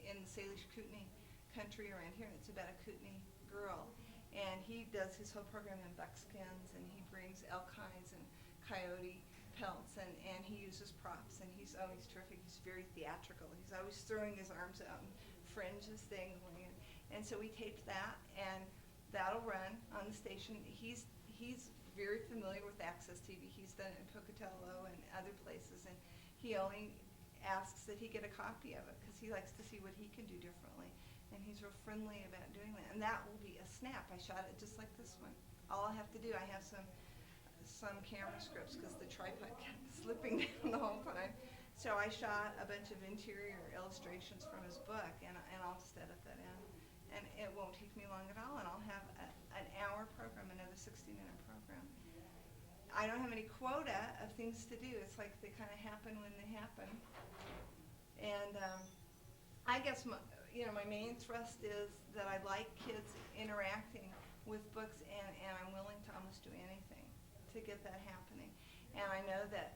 in the Salish Kootenai country around here, and it's about a Kootenai girl. And he does his whole program in buckskins, and he brings elk hides and coyote pelts, and he uses props, and he's always terrific. He's very theatrical. He's always throwing his arms out and fringes dangling. And so we taped that, and that'll run on the station. He's very familiar with Access TV. He's done it in Pocatello and other places, and he only asks that he get a copy of it because he likes to see what he can do differently. And he's real friendly about doing that. And that will be a snap. I shot it just like this one. All I have to do, I have some camera scripts because the tripod kept slipping down the whole time. So I shot a bunch of interior illustrations from his book, and I'll just edit that in. And it won't take me long at all, and I'll have an hour program, another 60-minute program. I don't have any quota of things to do. It's like they kind of happen when they happen. And I guess my main thrust is that I like kids interacting with books, and I'm willing to almost do anything to get that happening. And I know that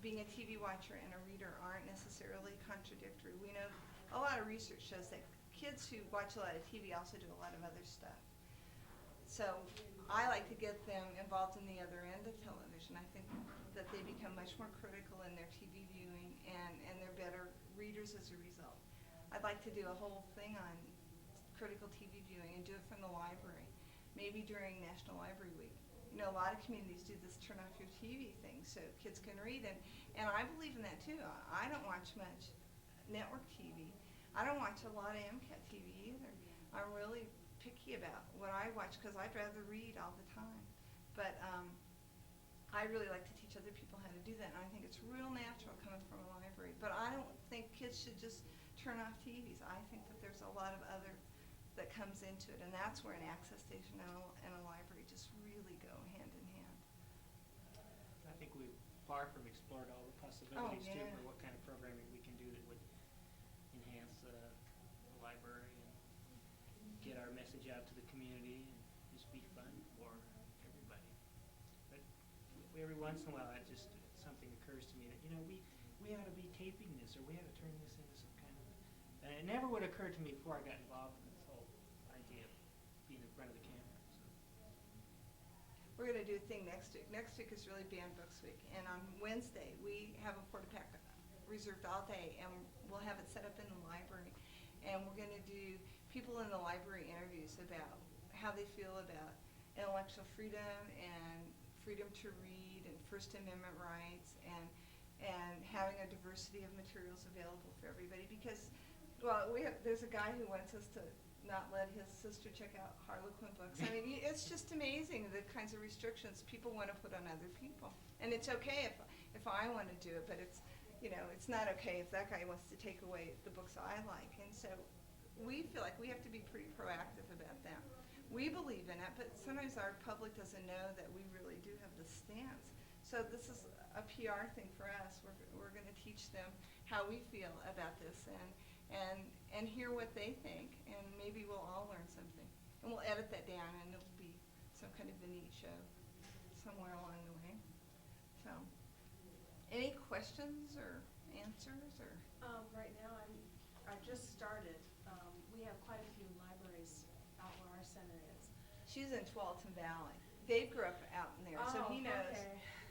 being a TV watcher and a reader aren't necessarily contradictory. We know a lot of research shows that kids who watch a lot of TV also do a lot of other stuff. So I like to get them involved in the other end of television. I think that they become much more critical in their TV viewing, and they're better readers as a result. I'd like to do a whole thing on critical TV viewing and do it from the library, maybe during National Library Week. You know, a lot of communities do this turn off your TV thing so kids can read, and I believe in that too. I don't watch much network TV. I don't watch a lot of MCAT TV either. I'm really picky about what I watch because I'd rather read all the time. But I really like to teach other people how to do that, and I think it's real natural coming from a library. But I don't think kids should just turn off TVs. I think that there's a lot of other that comes into it, and that's where an access station and a library just really go hand in hand. I think we've far from explored all the possibilities too yeah. for what kind of programming we can do that would enhance the library and get our message out to the community and just be fun for everybody. But every once in a while, something occurs to me that we ought to be taping this, or we ought to turn this into some kind of. And it never would occur to me before I got involved in this whole idea of being in front of the camera. So. We're going to do a thing next week. Next week is really Banned Books Week, and on Wednesday we have a porta-pack reserved all day, and we'll have it set up in the library, and we're going to do people in the library interviews about how they feel about intellectual freedom and freedom to read and First Amendment rights and having a diversity of materials available for everybody. Because, well, there's a guy who wants us to not let his sister check out Harlequin books. I mean, it's just amazing the kinds of restrictions people want to put on other people. And it's okay if I want to do it, but it's not okay if that guy wants to take away the books I like. And so we feel like we have to be pretty proactive about that. We believe in it, but sometimes our public doesn't know that we really do have this stance. So this is a PR thing for us. We're going to teach them how we feel about this and hear what they think, and maybe we'll all learn something. And we'll edit that down, and it'll be some kind of a neat show somewhere along the way. So, any questions or answers or? Right now, I just started. We have quite a few libraries out where our center is. She's in Tualatin Valley. Dave grew up out in there, so he knows.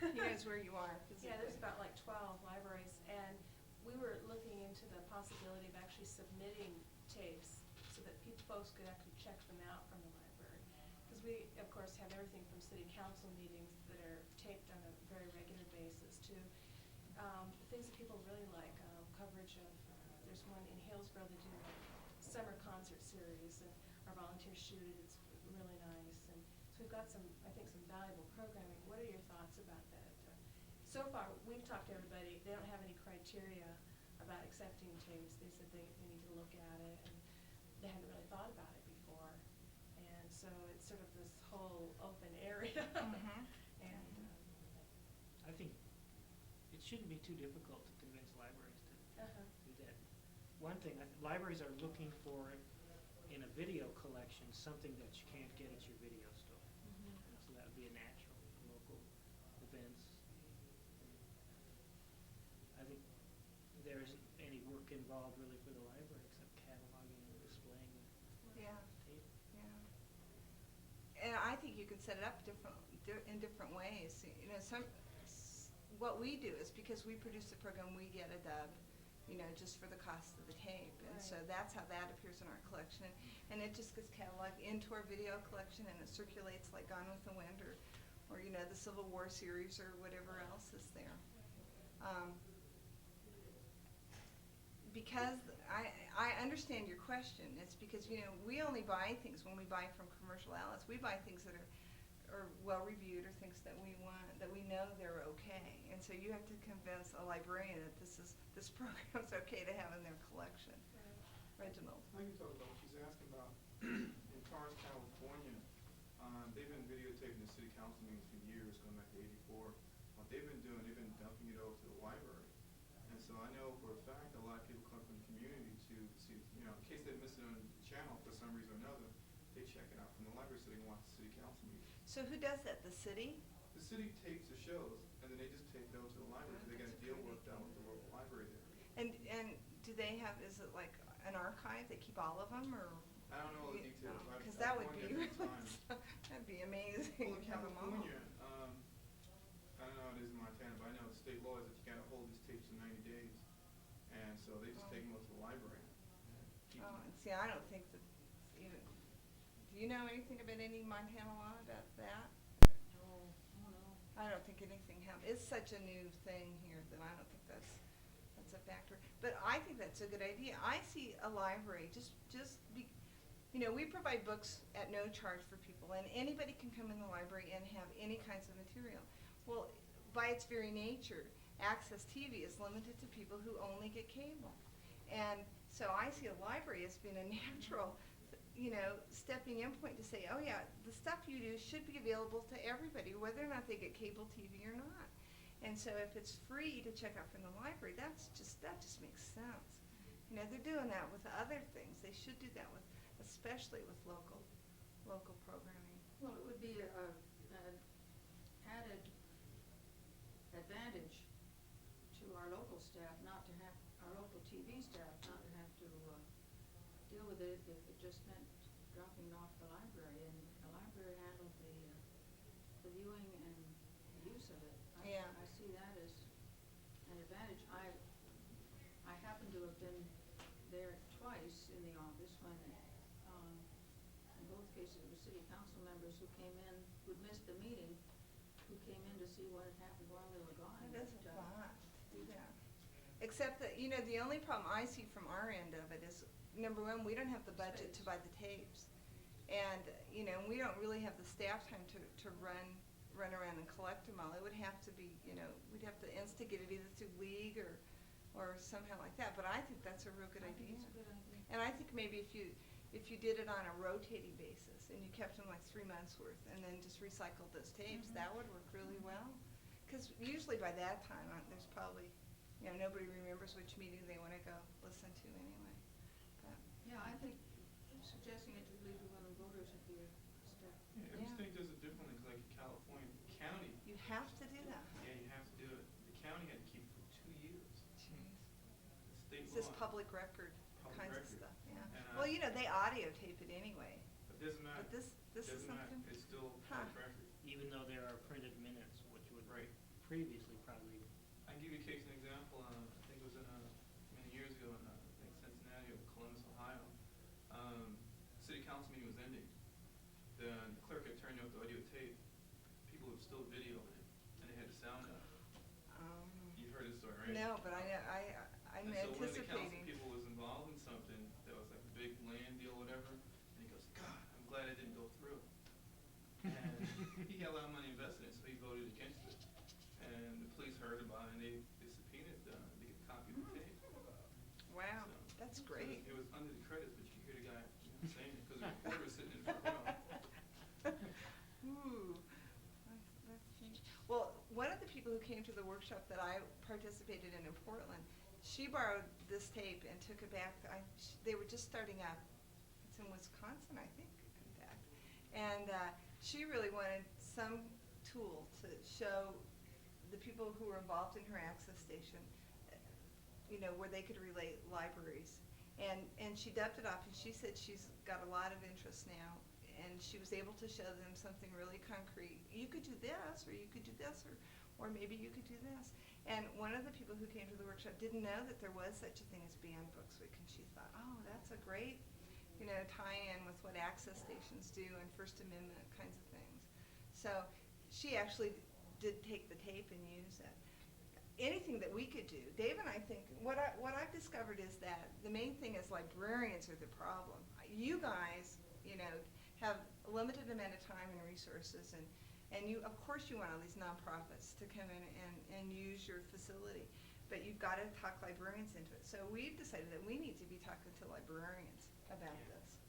Okay. He knows where you are physically. Yeah, there's about like 12 libraries, and we were looking into the possibility of actually submitting tapes so that folks could actually check them out from the library. Because we, of course, have everything from city council meetings that are taped on a very regular basis to things that people really like, coverage of, there's one in Hillsborough that do a summer concert series, and our volunteers shoot it. It's really nice. And so we've got some valuable programming. What are your thoughts about that? So far, we've talked to everybody. They don't have any criteria about accepting tapes. They said they need to look at it, and they hadn't really thought about it before. And so it's sort of this whole open area. Mm-hmm. And I think it shouldn't be too difficult to convince libraries to do that. One thing, libraries are looking for in a video collection something that you can't get at your video store. So that would be a natural, local events. I think there isn't any work involved really for the library except cataloging and displaying the Yeah. tape. And I think you can set it up in different ways. You know, what we do is because we produce the program, we get a dub, you know, just for the cost of the tape. And so that's how that appears in our collection. And it just gets cataloged into our video collection, and it circulates like Gone with the Wind or you know, the Civil War series or whatever else is there. Because I understand your question. It's because, you know, we only buy things when we buy from commercial outlets. We buy things that are well reviewed or things that we want, that we know they're okay. And so you have to convince a librarian that this program's okay to have in their collection. Reginald. I can talk about what she's asking about. In Torrance, California, they've been videotaping the city council meetings for years, going back to '84. What they've been doing, they've been dumping it over to the library. And so I know for a fact a lot of people come from the community to see, you know, in case they miss it on the channel for some reason or another, they check it out from the library so they can watch the city council meeting. So who does that? The city? The city tapes the shows, and then they just tape it over to the library because they got a deal worked out with the local library there. And do they have, is it like an archive? They keep all of them, or? I don't know all the details. Because that would be really, that'd be amazing. Well, in to have them all. California, I don't know how it is in Montana, but I know the state law is that you gotta hold these tapes for 90 days. And so they just take them over to the library. Oh, and see, I don't think that even, do you know anything about any Montana law about that? No. I don't think anything it's such a new thing here that I don't think that's a factor. But I think that's a good idea. I see a library, you know, we provide books at no charge for people, and anybody can come in the library and have any kinds of material. Well, by its very nature, access TV is limited to people who only get cable. And so I see a library as being a natural, you know, stepping in point to say, oh yeah, the stuff you do should be available to everybody, whether or not they get cable TV or not. And so if it's free to check out from the library, that just makes sense. You know, they're doing that with other things. They should do that especially with local programming. Well, it would be an added advantage to our local staff, our local TV staff, not to have to deal with it if it just meant dropping off the library, and the library handled the viewing and use of it. I see that as an advantage. I happen to have been there twice in the office when, in both cases, it was city council members who came in, who'd missed the meeting, who came in to see what had happened while they were gone. It is a lot to do that. Except that, you know, the only problem I see from our end of it is, number one, we don't have the budget to buy the tapes. And, you know, we don't really have the staff time to run around and collect them all. It would have to be, you know, we'd have to instigate it either through league or somehow like that. But I think that's a real good idea. It's a good idea. And I think maybe if you did it on a rotating basis and you kept them like 3 months worth and then just recycled those tapes, that would work really well. Because usually by that time, there's probably, you know, nobody remembers which meeting they want to go listen to anyway. But Yeah, I think suggesting it to League of Women Voters would be a step. Yeah, every state does it differently, 'cause like in California, the county. You have to do that. Yeah, you have to do it. The county had to keep it for 2 years. Jeez. The state It's law. this public record kinds of record. stuff, yeah. And, Well, you know, they audio tape it anyway. But it doesn't matter. But this is Doesn't matter. something. It's still Huh. public record. Even though there are printed minutes, which would Right. previously probably. I can give you a case, an example. I think it was many years ago in I think Cincinnati or Columbus, Ohio. City council meeting was ending. The clerk had turned off the audio tape. People were still videoing it, and they had the sound up. You've heard this story, right? No, but I'm And so one of the council anticipating. people was involved in something that was like a big land deal, whatever, and he goes, God, I'm glad it didn't go through. And he had a lot of money invested in it, so he voted against it. And the police heard about it, and they subpoenaed to get a copy of the tape. Wow, So- that's so great. it was under the credits, but you could hear the guy saying it, because the reporter was sitting in the front row. Ooh, that's neat. Well, one of the people who came to the workshop that I participated in Portland, she borrowed this tape and took it back. They were just starting up. it's in Wisconsin, I think, in fact. And she really wanted some tool to show the people who were involved in her access station, where they could relate libraries. And she dubbed it off, and she said she's got a lot of interest now, and she was able to show them something really concrete. You could do this, or you could do this, or maybe you could do this. And one of the people who came to the workshop didn't know that there was such a thing as Banned Books Week, and she thought, oh, that's a great, tie-in with what access stations do and First Amendment kinds of things. So she actually did take the tape and use it. Anything that we could do, Dave and I think, what I've discovered is that the main thing is librarians are the problem. You guys, have a limited amount of time and resources, and you, of course, you want all these nonprofits to come in and use your facility, but you've got to talk librarians into it. So we've decided that we need to be talking to librarians about this.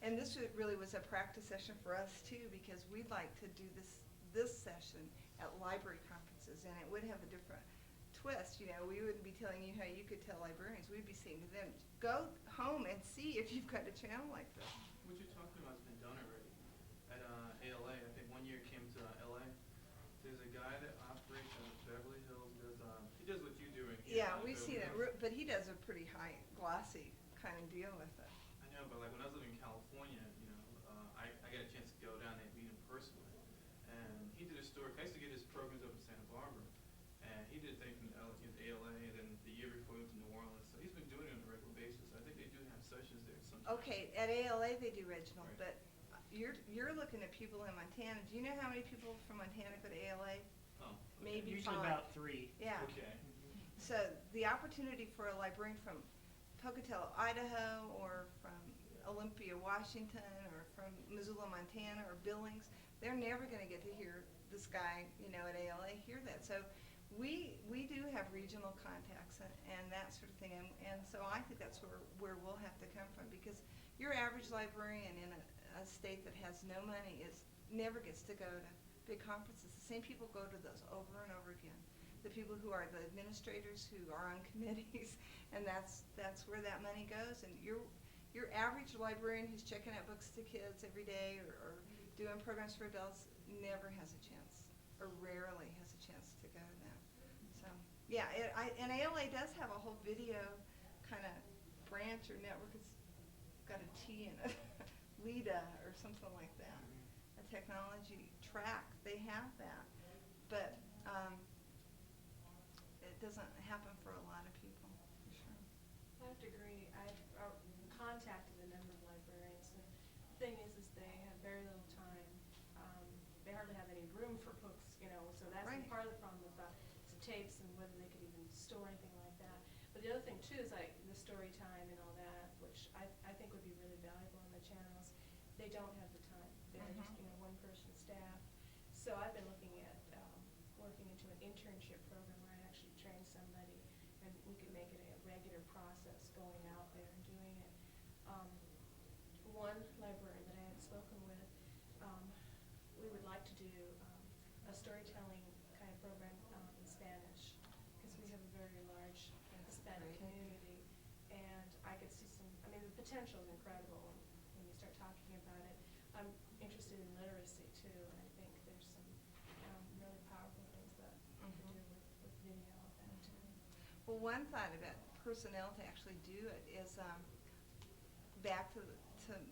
And this really was a practice session for us too, because we'd like to do this session at library conferences, and it would have a different twist. We wouldn't be telling you how you could tell librarians. We'd be saying to them, go home and see if you've got a channel like this. What you're talking about has been done already. At ALA, I think one year it came to LA. There's a guy that operates out of Beverly Hills. He does what you do right here. Yeah, we see that, but he does a pretty high, glossy kind of deal with it. I know, but like when I was living in California, I got a chance to go down there and meet him personally. And he did a story. I used to get his programs up in Santa Barbara. And he did things in ALA, and then the year before he went to New Orleans. So he's been doing it on a regular basis. I think they do have sessions there sometimes. Okay, at ALA they do regional, Right. but you're looking at people in Montana. Do you know how many people from Montana go to ALA? Oh, Maybe Usually 5. about 3. Yeah. okay. So the opportunity for a librarian from Pocatello, Idaho, or from Olympia, Washington, or from Missoula, Montana, or Billings, they're never going to get to hear this guy, at ALA hear that. So we do have regional contacts and that sort of thing, and so I think that's where we'll have to come from, because your average librarian in a state that has no money never gets to go to big conferences. The same people go to those over and over again. The people who are the administrators who are on committees, and that's where that money goes. And your average librarian who's checking out books to kids every day or doing programs for adults never has a chance, or rarely has a chance to go to that. So yeah, and ALA does have a whole video kind of branch or network. It's got a T in it, LIDA or something like that, a technology track. They have that, but it doesn't happen for a lot of people, for sure. I have to agree. I've contacted a number of librarians. And the thing is they have very little time. They hardly have any room for books, so that's been Right. part of the problem with the tapes and whether they could even store anything like that. But the other thing too is like the story time and all that, which I think would be really valuable on the channels. They don't have the time. They're just, one person staff. So I've been looking at working into an internship program where I actually train somebody, and we could make it a regular process going out there and doing it. One librarian that I had spoken with, we would like to do a storytelling kind of program in Spanish, because we have a very large Hispanic community, and I could see the potential is incredible when you start talking about it. I'm interested in literacy too, and I think there's some really powerful things that we could do with video of that too. Well, one thought about personnel to actually do it is back to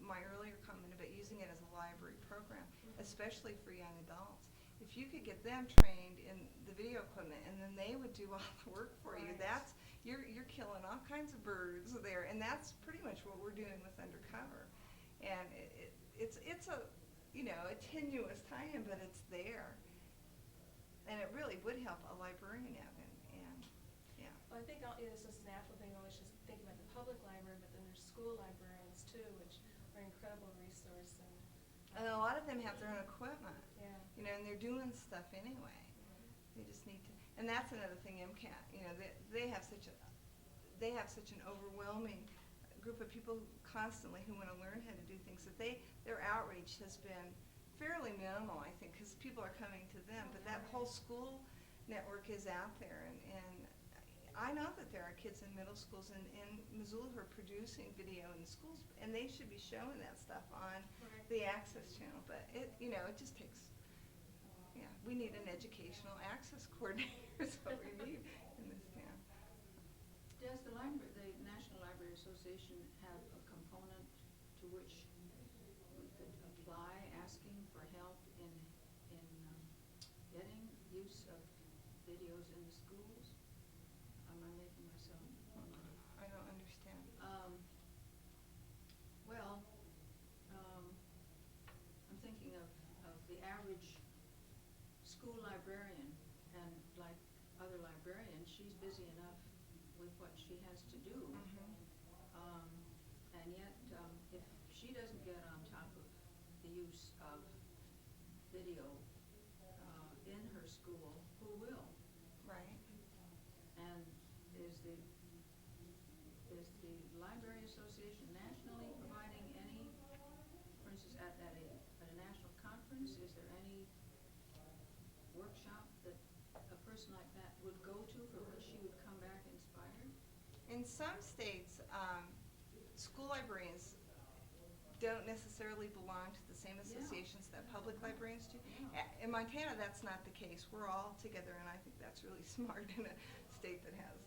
my earlier comment about using it as a library program, especially for young adults. If you could get them trained in the video equipment, and then they would do all the work for you, Right. you're killing all kinds of birds there, and that's pretty much what we're doing with Undercover. And it's a a tenuous tie-in, but it's there, and it really would help a librarian out. And yeah. Well, I think it's just a natural thing, always just think about the public library, but then there's school librarians too, which are an incredible resource. And a lot of them have their own equipment. Yeah. And they're doing stuff anyway. They just need to, and that's another thing. MCAT, they have such an overwhelming group of people constantly who want to learn how to do things that their outreach has been fairly minimal, I think, because people are coming to them. But that whole school network is out there, and I I know that there are kids in middle schools in Missoula who are producing video in the schools, and they should be showing that stuff on the Access channel, but it just takes, we need an educational access coordinator is what we need in this town. Does the National Library Association have a component to which we could apply asking for help in getting use of videos in the schools? Am I making myself? I don't understand. Well, I'm thinking of the average school librarian, and like other librarians, she's busy enough with what she has to do. And yet, if she doesn't get on top of the use of video in her school, who will? Right. And is the Library Association nationally providing any, for instance, at a national conference, is there any workshop that a person like that would go to for which she would come back inspired? In some states, school librarians don't necessarily belong to the same associations that public librarians do. In Montana, that's not the case. We're all together, and I think that's really smart in a state that has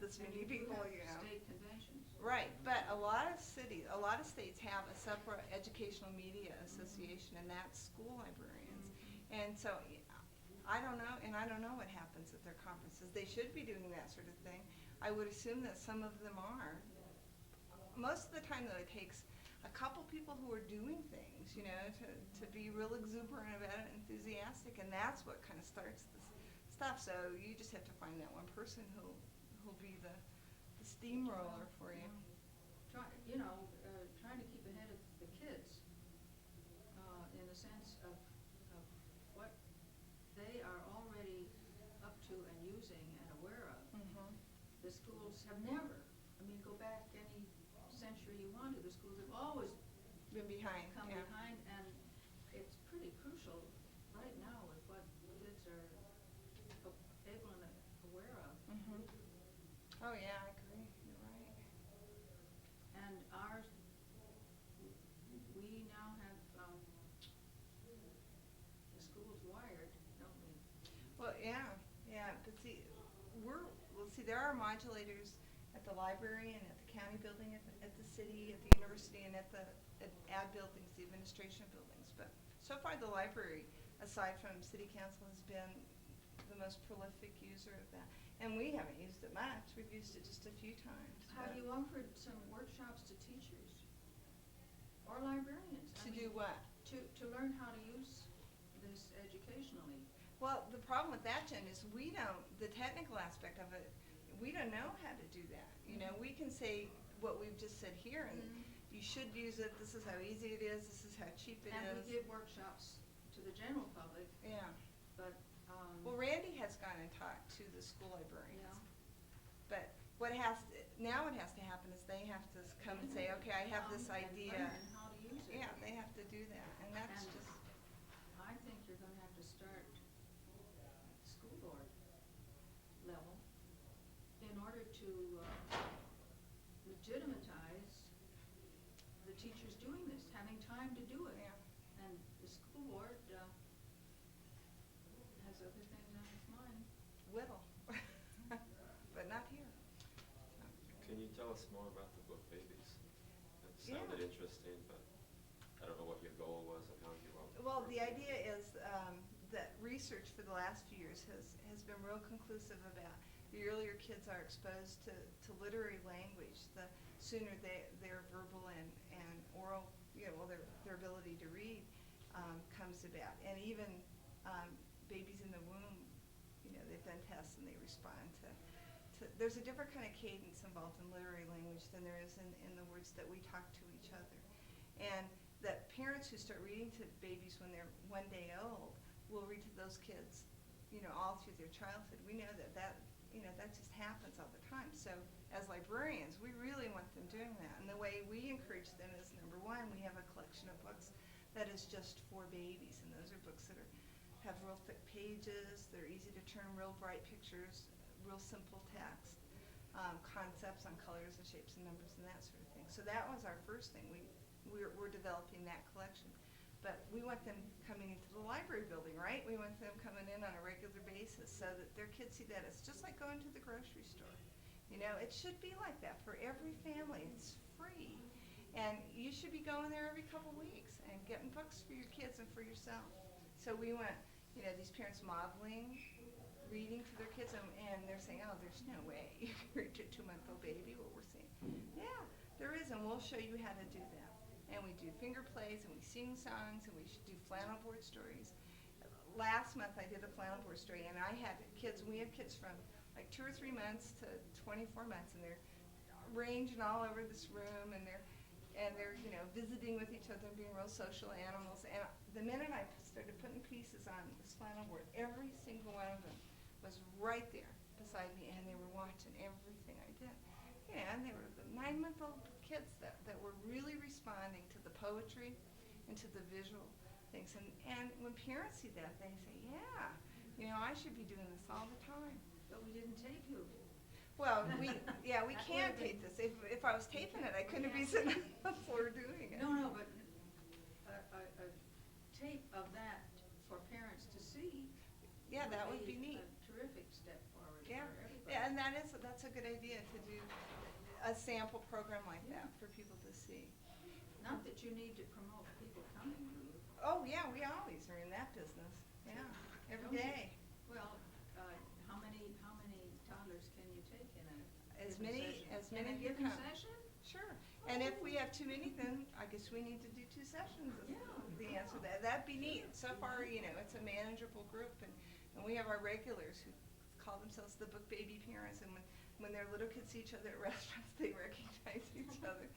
this many people, State conventions. Right, but a lot of states have a separate educational media association, and that's school librarians. And so, I don't know what happens at their conferences. They should be doing that sort of thing. I would assume that some of them are. Most of the time, though, it takes a couple people who are doing things, to be real exuberant about it, enthusiastic, and that's what kind of starts this stuff. So you just have to find that one person who'll be the steamroller for you. Trying to keep ahead of the kids in the sense of what they are already up to and using and aware of. The schools have never, go back any century you want to, the schools have always been behind, come behind, and it's pretty crucial right now with what kids are able and aware of. Oh yeah, I agree. You're right. And we now have the schools wired, don't we? Well, yeah, but there are modulators at the library and at the county building, at the city, at the university, and at ad buildings, the administration buildings. But so far, the library, aside from city council, has been the most prolific user of that. And we haven't used it much. We've used it just a few times. Have you offered some workshops to teachers or librarians? To do what? To learn how to use this educationally. Well, the problem with that, Jen, is the technical aspect of it, we don't know how to do that. We can say what we've just said here, and you should use it, this is how easy it is, this is how cheap it is. And we give workshops to the general public. Yeah. But, well, Randy has gone and talked to the school librarians. Yeah. But what has to happen is they have to come and say, okay, I have this idea. And learn how to use it. Yeah, they have to do that, and that's just. I think you're going to have to start at the school board level in order to legitimatize the teachers doing this, having time to do it. Yeah. And the school board has other things on its mind. Whittle, but not here. Can you tell us more about the book Babies? It sounded interesting, but I don't know what your goal was and how you Well, the idea is that research for the last few years has been real conclusive about the earlier kids are exposed to literary language, the sooner their verbal and oral, their ability to read comes about. And even babies in the womb, they've done tests and they respond to there's a different kind of cadence involved in literary language than there is in the words that we talk to each other. And that parents who start reading to babies when they're 1 day old will read to those kids, all through their childhood. We know that just happens all the time. So as librarians, we really want them doing that. And the way we encourage them is, number one, we have a collection of books that is just for babies. And those are books that have real thick pages, they're easy to turn, real bright pictures, real simple text. concepts on colors and shapes and numbers and that sort of thing. So that was our first thing. We're developing that collection. But we want them coming into the library building, right? We want them coming in on a regular basis so that their kids see that. It's just like going to the grocery store. You know, it should be like that for every family. It's free. And you should be going there every couple weeks and getting books for your kids and for yourself. So we want, you know, these parents modeling reading to their kids, and they're saying, oh, there's no way you can read to a 2-month-old baby. What we're saying, yeah, there is, and we'll show you how to do that. And we do finger plays, and we sing songs, and we do flannel board stories. Last month I did a flannel board story, and I had kids, we have kids from like 2 or 3 months to 24 months, and they're ranging all over this room, and they're you know, visiting with each other and being real social animals. And the minute I started putting pieces on this flannel board, every single one of them was right there beside me, and they were watching everything I did. Yeah, and they were the 9-month-old kids that were really responding to the poetry and to the visual things. And when parents see that, they say, yeah, you know, I should be doing this all the time. But we didn't tape you. Well, we can tape this. If I was taping it, I couldn't be sitting on the floor doing it. No, but a tape of that for parents to see. Yeah, that would be neat. A terrific step forward Yeah, for everybody. yeah, and that's a good idea to do a sample program like that for people to see. Not that you need to promote people coming to you. Oh yeah, we always are in that business. Yeah, every day. Well, how many toddlers can you take in a As given many session? as In many a who given come. session? Sure. And if we have too many, then I guess we need to do 2 sessions. Is the answer to that. That'd be neat. So far, you know, it's a manageable group, and we have our regulars who call themselves the book baby parents, and when their little kids see each other at restaurants, they recognize each other.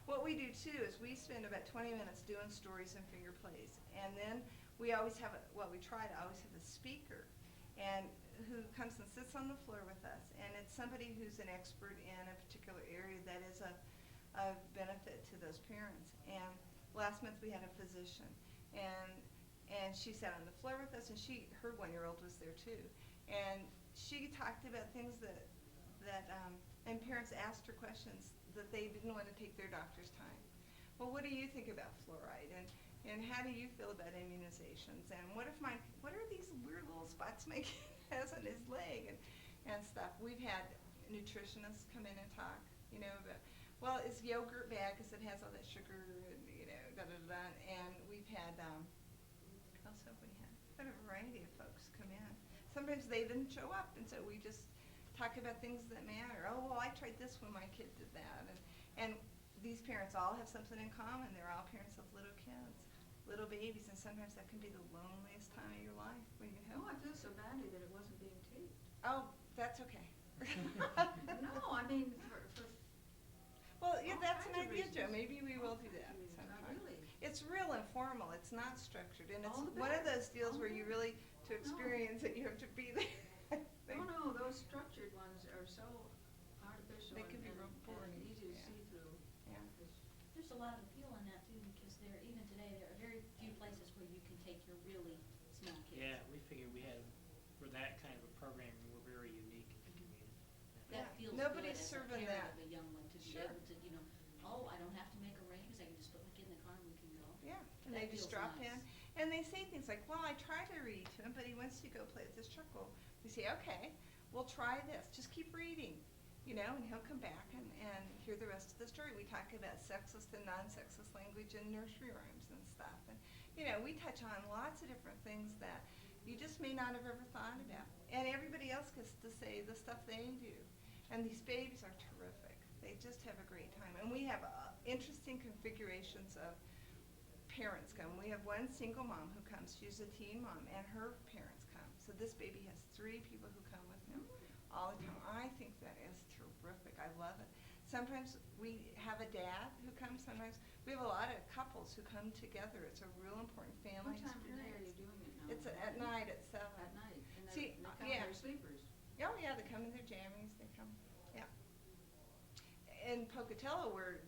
What we do too is we spend about 20 minutes doing stories and finger plays, and then we always have we try to always have a speaker, and who comes and sits on the floor with us, and it's somebody who's an expert in a particular area that is of benefit to those parents. And last month we had a physician, and she sat on the floor with us, and her 1-year-old was there too, and she talked about things and parents asked her questions that they didn't want to take their doctor's time. Well, what do you think about fluoride, and how do you feel about immunizations, and what are these weird little spots my kid has on his leg, and stuff. We've had nutritionists come in and talk, you know, about, well, is yogurt bad because it has all that sugar, and you know, da-da-da-da, and we've had, what else have we had? We've had a variety of folks come in. Sometimes they didn't show up, and so we just talk about things that matter. Oh, well, I tried this when my kid did that, and these parents all have something in common. They're all parents of little kids, little babies, and sometimes that can be the loneliest time of your life when you have. Oh, I feel so badly that it wasn't being taped. Oh, that's okay. No, I mean, for well, yeah, all that's an kinds of idea, Joe. reasons. Maybe we will do that Not sometime. really. It's real informal. It's not structured, and it's All the one of better. those deals All where the you really, to experience it, you have to be there. No, those structured ones are so artificial They can be and real boring. easy to Yeah. see through. Yeah. There's a lot of appeal in that too, because even today, there are very few places where you can take your really small kids. Yeah, we figured we had, for that kind of a program, we're very unique in the community. That feels Nobody's good as a serving parent that. of a young one to be Sure. able to, you know, oh, I don't have to make arrangements, I can just put my kid in the car and we can go. Yeah, and That they just feels drop nice. in, and they say things like, well, I try to read to him, but he wants to go play with his charcoal. We say, okay, we'll try this, just keep reading, you know, and he'll come back and hear the rest of the story. We talk about sexist and non-sexist language in nursery rhymes and stuff, and, you know, we touch on lots of different things that you just may not have ever thought about. And everybody else gets to say the stuff they do. And these babies are terrific. They just have a great time. And we have interesting configurations of parents come. We have one single mom who comes. She's a teen mom, and her parents come. So this baby has 3 people who come with him all the time. I think that is terrific. I love it. Sometimes we have a dad who comes. Sometimes we have a lot of couples who come together. It's a real important family What time of day experience. are you doing it now? It's at night at 7. At night, and See, they come yeah. in their sleepers. Oh yeah, they come in their jammies. They come, yeah. In Pocatello, where